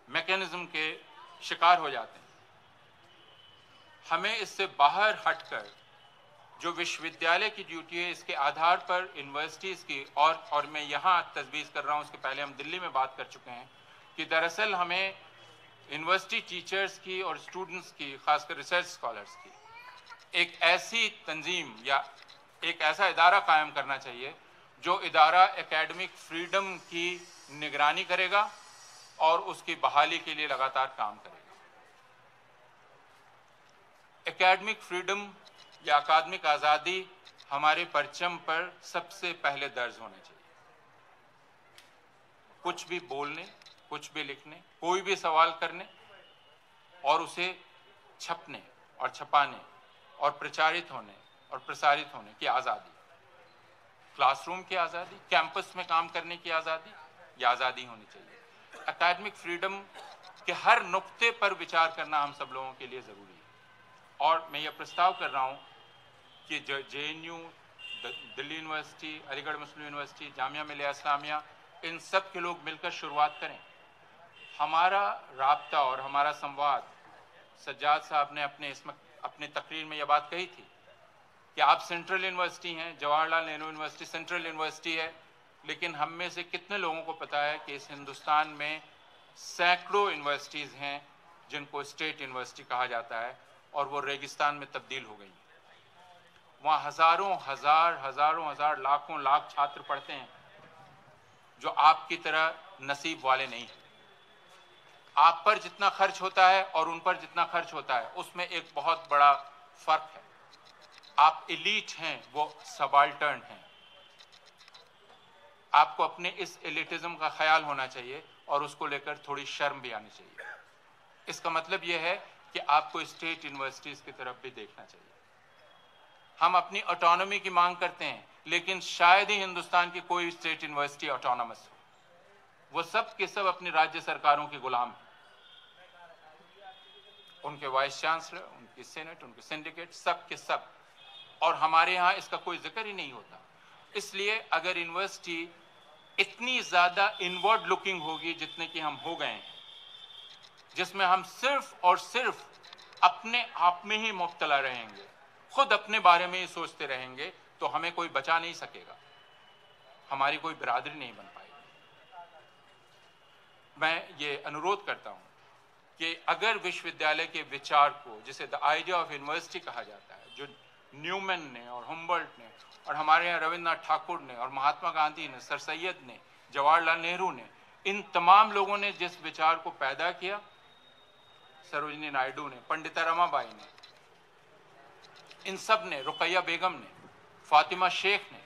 मैकेनिज्म के शिकार हो जाते हैं। हमें इससे बाहर हटकर जो विश्वविद्यालय की ड्यूटी है, इसके आधार पर यूनिवर्सिटीज़ की, और मैं यहाँ तजवीज़ कर रहा हूँ, उसके पहले हम दिल्ली में बात कर चुके हैं कि दरअसल हमें यूनिवर्सिटी टीचर्स की और स्टूडेंट्स की, खासकर रिसर्च स्कॉलर्स की, एक ऐसी तंजीम या एक ऐसा इदारा कायम करना चाहिए जो इदारा एकेडमिक फ्रीडम की निगरानी करेगा और उसकी बहाली के लिए लगातार काम करेगा। एकेडमिक फ्रीडम या अकादमिक आज़ादी हमारे परचम पर सबसे पहले दर्ज होना चाहिए। कुछ भी बोलने, कुछ भी लिखने, कोई भी सवाल करने और उसे छपने और छपाने और प्रचारित होने और प्रसारित होने की आज़ादी, क्लासरूम की आज़ादी, कैंपस में काम करने की आज़ादी, ये आज़ादी होनी चाहिए। एकेडमिक फ्रीडम के हर नुक्ते पर विचार करना हम सब लोगों के लिए ज़रूरी है। और मैं ये प्रस्ताव कर रहा हूँ कि JNU, दिल्ली यूनिवर्सिटी, अलीगढ़ मुस्लिम यूनिवर्सिटी, जामिया मिलिया इस्लामिया, इन सब के लोग मिलकर शुरुआत करें। हमारा राब्ता और हमारा संवाद, सज्जाद साहब ने अपने तकरीर में यह बात कही थी कि आप सेंट्रल यूनिवर्सिटी हैं, Jawaharlal Nehru university central university है, लेकिन हम में से कितने लोगों को पता है कि इस हिंदुस्तान में सैकड़ों यूनिवर्सिटीज़ हैं जिनको स्टेट यूनिवर्सिटी कहा जाता है और वो रेगिस्तान में तब्दील हो गई। वहाँ हज़ारों हजार लाखों लाख छात्र पढ़ते हैं जो आपकी तरह नसीब वाले नहीं हैं। आप पर जितना खर्च होता है और उन पर जितना खर्च होता है, उसमें एक बहुत बड़ा फर्क है। आप एलीट हैं, वो सबाल्टर्न हैं। आपको अपने इस एलिटिज्म का ख्याल होना चाहिए और उसको लेकर थोड़ी शर्म भी आनी चाहिए। इसका मतलब यह है कि आपको स्टेट यूनिवर्सिटीज़ की तरफ भी देखना चाहिए। हम अपनी ऑटोनॉमी की मांग करते हैं, लेकिन शायद ही हिंदुस्तान की कोई स्टेट यूनिवर्सिटी ऑटोनॉमस हो। वो सब के सब अपनी राज्य सरकारों के गुलाम हैं। उनके वाइस चांसलर, उनकी सेनेट, उनके सिंडिकेट, सब के सब। और हमारे यहाँ इसका कोई जिक्र ही नहीं होता। इसलिए अगर यूनिवर्सिटी इतनी ज़्यादा इनवर्ड लुकिंग होगी जितने कि हम हो गए हैं, जिसमें हम सिर्फ और सिर्फ अपने आप में ही मुब्तला रहेंगे, खुद अपने बारे में ही सोचते रहेंगे, तो हमें कोई बचा नहीं सकेगा, हमारी कोई बिरादरी नहीं बन पाएगी। मैं ये अनुरोध करता हूँ कि अगर विश्वविद्यालय के विचार को, जिसे द आइडिया ऑफ यूनिवर्सिटी कहा जाता है, जो न्यूमैन ने और हुम्बर्ट ने और हमारे यहाँ रविंद्रनाथ ठाकुर ने और महात्मा गांधी ने, सर सैयद ने, जवाहरलाल नेहरू ने, इन तमाम लोगों ने जिस विचार को पैदा किया, सरोजिनी नायडू ने, पंडिता रमाबाई ने, इन सब ने, रुकैया बेगम ने, फातिमा शेख ने,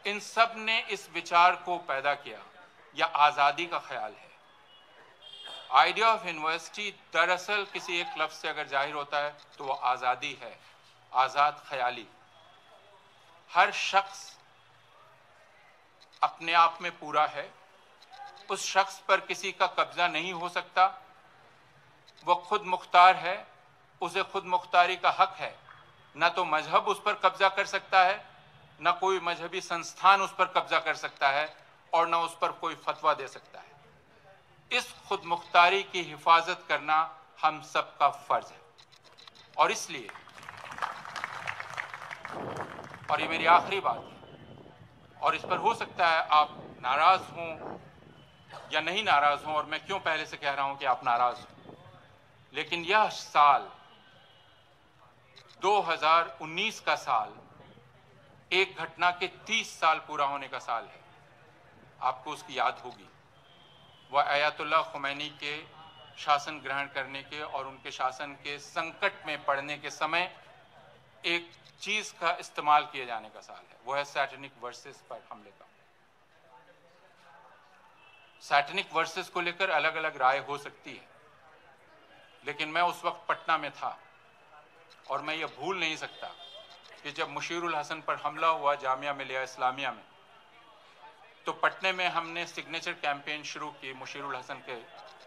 इन सब ने इस विचार को पैदा किया, या आज़ादी का ख्याल है। आइडिया ऑफ यूनिवर्सिटी दरअसल किसी एक लफ्ज़ से अगर जाहिर होता है तो वो आज़ादी है, आज़ाद ख्याली। हर शख्स अपने आप में पूरा है, उस शख्स पर किसी का कब्जा नहीं हो सकता, वो खुद मुख्तार है, उसे खुद मुख्तारी का हक है। न तो मजहब उस पर कब्जा कर सकता है, न कोई मजहबी संस्थान उस पर कब्जा कर सकता है, और न उस पर कोई फतवा दे सकता है। इस खुद मुख्तारी की हिफाजत करना हम सब का फर्ज है। और इसलिए, और ये मेरी आखिरी बात है, और इस पर हो सकता है आप नाराज हों या नहीं नाराज हों, और मैं क्यों पहले से कह रहा हूं कि आप नाराज हों, लेकिन यह साल 2019 का साल एक घटना के 30 साल पूरा होने का साल है। आपको उसकी याद होगी, वह अयातुल्लाह खुमैनी के शासन ग्रहण करने के और उनके शासन के संकट में पड़ने के समय एक चीज का इस्तेमाल किए जाने का साल है। वह है सैटेनिक वर्सेस पर हमले का। सैटेनिक वर्सेस को लेकर अलग अलग राय हो सकती है, लेकिन मैं उस वक्त पटना में था और मैं ये भूल नहीं सकता कि जब मुशीरुल हसन पर हमला हुआ जामिया मिलिया इस्लामिया में, तो पटने में हमने सिग्नेचर कैंपेन शुरू की मुशीरुल हसन के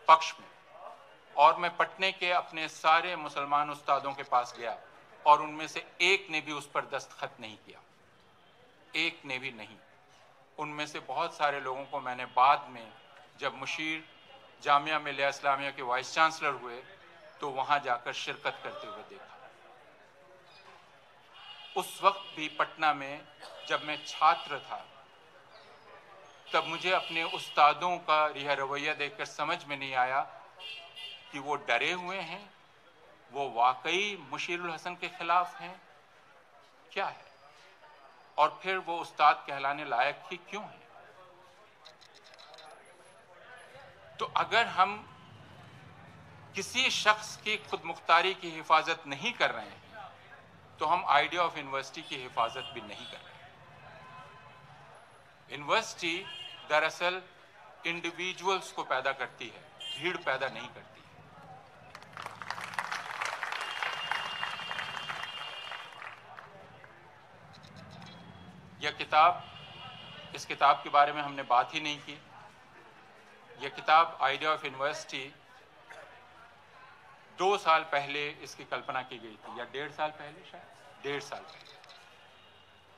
पक्ष में, और मैं पटने के अपने सारे मुसलमान उस्तादों के पास गया और उनमें से एक ने भी उस पर दस्तखत नहीं किया, एक ने भी नहीं। उनमें से बहुत सारे लोगों को मैंने बाद में, जब मुशीर जामिया मिलिया इस्लामिया के वाइस चांसलर हुए, तो वहाँ जाकर शिरकत करते हुए देखा। उस वक्त भी पटना में जब मैं छात्र था, तब मुझे अपने उस्तादों का यह रवैया देखकर समझ में नहीं आया कि वो डरे हुए हैं, वो वाकई मुशीरुल हसन के खिलाफ हैं, क्या है, और फिर वो उस्ताद कहलाने लायक ही क्यों हैं। तो अगर हम किसी शख्स की खुद मुख्तारी की हिफाजत नहीं कर रहे हैं, तो हम आइडिया ऑफ यूनिवर्सिटी की हिफाजत भी नहीं कर रहे। यूनिवर्सिटी दरअसल इंडिविजुअल्स को पैदा करती है, भीड़ पैदा नहीं करती। यह किताब, इस किताब के बारे में हमने बात ही नहीं की। यह किताब आइडिया ऑफ यूनिवर्सिटी 2 साल पहले इसकी कल्पना की गई थी, या 1.5 साल पहले, शायद 1.5 साल पहले।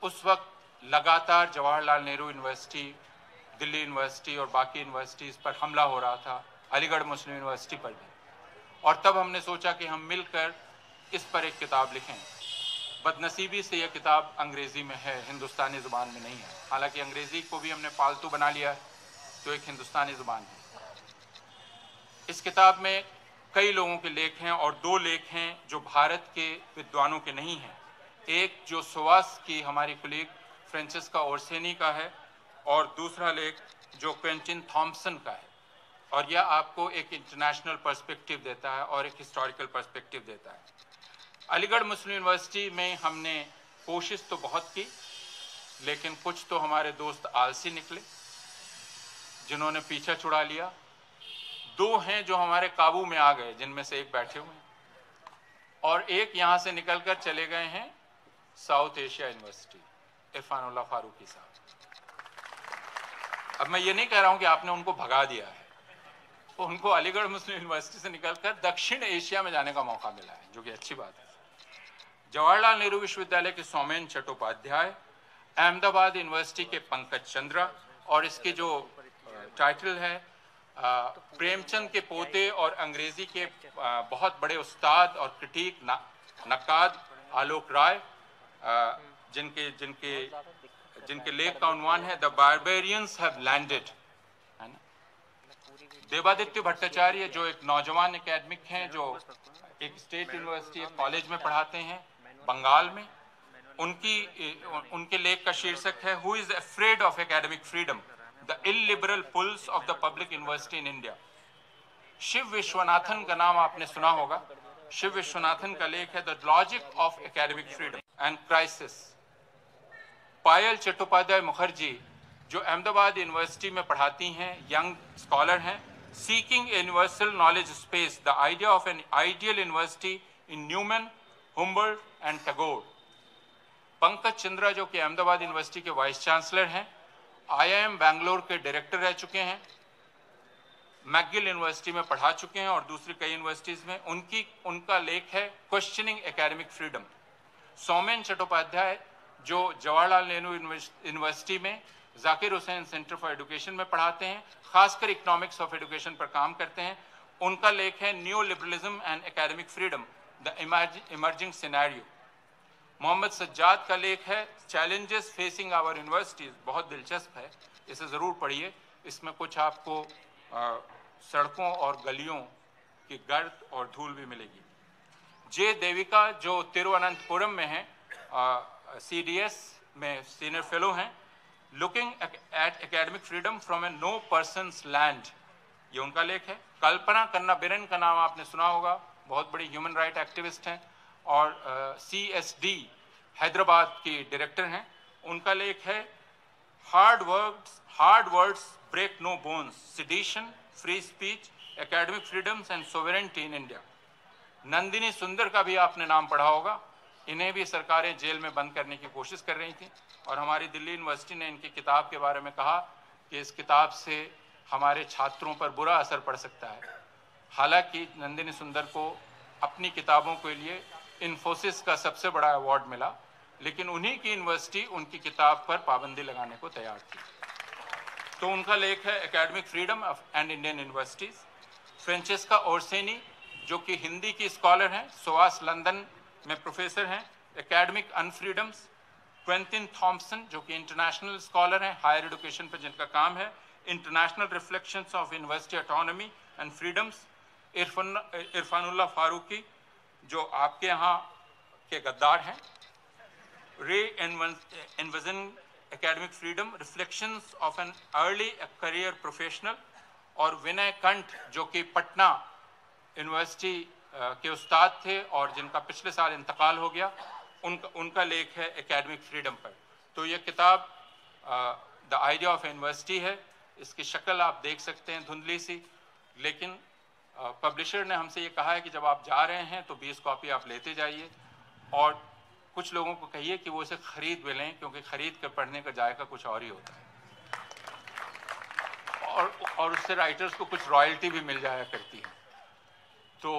उस वक्त लगातार जवाहरलाल नेहरू यूनिवर्सिटी, दिल्ली यूनिवर्सिटी और बाकी यूनिवर्सिटीज़ पर हमला हो रहा था, अलीगढ़ मुस्लिम यूनिवर्सिटी पर भी, और तब हमने सोचा कि हम मिलकर इस पर एक किताब लिखें। बदनसीबी से यह किताब अंग्रेज़ी में है, हिंदुस्तानी ज़ुबान में नहीं है। हालांकि अंग्रेज़ी को भी हमने पालतू बना लिया है, तो एक हिंदुस्तानी ज़ुबान है। इस किताब में कई लोगों के लेख हैं, और 2 लेख हैं जो भारत के विद्वानों के नहीं हैं। एक जो सुवास की हमारी कुलीग फ्रांसिस्का ओर्सेनी का है, और दूसरा लेख जो क्विंटन थॉम्सन का है, और यह आपको एक इंटरनेशनल पर्सपेक्टिव देता है और एक हिस्टोरिकल पर्सपेक्टिव देता है। अलीगढ़ मुस्लिम यूनिवर्सिटी में हमने कोशिश तो बहुत की, लेकिन कुछ तो हमारे दोस्त आलसी निकले जिन्होंने पीछा छुड़ा लिया। दो हैं जो हमारे काबू में आ गए, जिनमें से एक बैठे हुए हैं, और एक यहां से निकलकर चले गए हैं South Asia University, Irfanullah Farooqui साहब। अब मैं ये नहीं कह रहा हूं कि आपने उनको भगा दिया है, तो उनको अलीगढ़ मुस्लिम यूनिवर्सिटी से निकलकर दक्षिण एशिया में जाने का मौका मिला है, जो कि अच्छी बात है। जवाहरलाल नेहरू विश्वविद्यालय के सौमेन चट्टोपाध्याय, अहमदाबाद यूनिवर्सिटी के पंकज चंद्रा, और इसके जो टाइटल है प्रेमचंद के पोते और अंग्रेजी के बहुत बड़े उस्ताद और क्रिटिक नक्काद आलोक राय, जिनके जिनके जिनके लेख का उन्वान है द बारबेरियंस हैव लैंडेड, है ना। देवादित्य भट्टाचार्य जो एक नौजवान एकेडमिक हैं, जो एक स्टेट यूनिवर्सिटी एक कॉलेज में पढ़ाते हैं बंगाल में, उनके लेख का शीर्षक है who is afraid of academic freedom, the illiberal pulls of the public university in India. Shiv Visvanathan का नाम आपने सुना होगा। शिव विश्वनाथन का लेख है the logic of academic freedom and crisis. Payal Chattopadhyay Mukherjee जो अहमदाबाद यूनिवर्सिटी में पढ़ाती हैं, यंग स्कॉलर हैं, seeking universal knowledge space, the idea of an ideal university in Newman, Humboldt and Tagore. Pankaj Chandra जो कि अहमदाबाद यूनिवर्सिटी के वाइस चांसलर हैं, IIM बैंगलोर के डायरेक्टर रह चुके हैं, मैकगिल यूनिवर्सिटी में पढ़ा चुके हैं और दूसरी कई यूनिवर्सिटीज में। उनका लेख है questioning academic freedom. Soumen Chattopadhyay जो जवाहरलाल नेहरू यूनिवर्सिटी में Zakir Hussain centre for education में पढ़ाते हैं, खासकर इकोनॉमिक्स ऑफ एजुकेशन पर काम करते हैं, उनका लेख है new liberalism and academic freedom, the emerging scenario. Mohammad Sajjad का लेख है चैलेंजेस फेसिंग आवर यूनिवर्सिटीज, बहुत दिलचस्प है, इसे ज़रूर पढ़िए। इसमें कुछ आपको सड़कों और गलियों की गर्द और धूल भी मिलेगी। जे देविका जो तिरुवनंतपुरम में हैं, CDS में सीनियर फेलो हैं, looking at academic freedom from a no person's land, ये उनका लेख है। कल्पना कन्ना बिरन का नाम आपने सुना होगा, बहुत बड़ी ह्यूमन राइट एक्टिविस्ट हैं और CSD हैदराबाद की डायरेक्टर हैं। उनका लेख है hard words break no bones, sedition, free speech, academic freedoms and sovereignty in India. Nandini Sundar का भी आपने नाम पढ़ा होगा। इन्हें भी सरकारें जेल में बंद करने की कोशिश कर रही थी और हमारी दिल्ली यूनिवर्सिटी ने इनकी किताब के बारे में कहा कि इस किताब से हमारे छात्रों पर बुरा असर पड़ सकता है। हालांकि नंदिनी सुंदर को अपनी किताबों के लिए इन्फोसिस का सबसे बड़ा अवार्ड मिला, लेकिन उन्हीं की यूनिवर्सिटी उनकी किताब पर पाबंदी लगाने को तैयार थी। तो उनका लेख है academic freedom and Indian universities. Francesca Orsini जो कि हिंदी की स्कॉलर हैं, सोआस लंदन में प्रोफेसर हैं, एकेडमिक अनफ्रीडम्स। क्विंटन थॉम्सन जो कि इंटरनेशनल स्कॉलर हैं, हायर एजुकेशन पर जिनका काम है, international reflections of university autonomy and freedoms. Irfanullah Farooqui जो आपके यहाँ के गद्दार हैं, reenvision academic freedom, reflections of an early career professional. और विनय कंठ जो कि पटना यूनिवर्सिटी के उस्ताद थे और जिनका पिछले साल इंतकाल हो गया, उनका लेख है एकेडमिक फ्रीडम पर। तो ये किताब द आइडिया ऑफ यूनिवर्सिटी है। इसकी शक्ल आप देख सकते हैं धुंधली सी, लेकिन पब्लिशर ने हमसे ये कहा है कि जब आप जा रहे हैं तो 20 कॉपी आप लेते जाइए और कुछ लोगों को कहिए कि वो इसे खरीद भी लें, क्योंकि खरीद कर पढ़ने का जायका कुछ और ही होता है और उससे राइटर्स को कुछ रॉयल्टी भी मिल जाया करती है। तो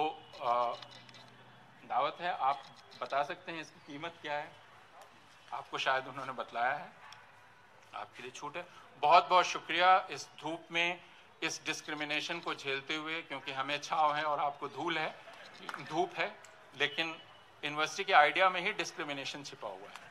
दावत है, आप बता सकते हैं इसकी कीमत क्या है? आपको शायद उन्होंने बतलाया है, आपके लिए छूट है। बहुत बहुत शुक्रिया इस धूप में इस डिस्क्रिमिनेशन को झेलते हुए, क्योंकि हमें छाँव है और आपको धूप है, लेकिन यूनिवर्सिटी के आइडिया में ही डिस्क्रिमिनेशन छिपा हुआ है।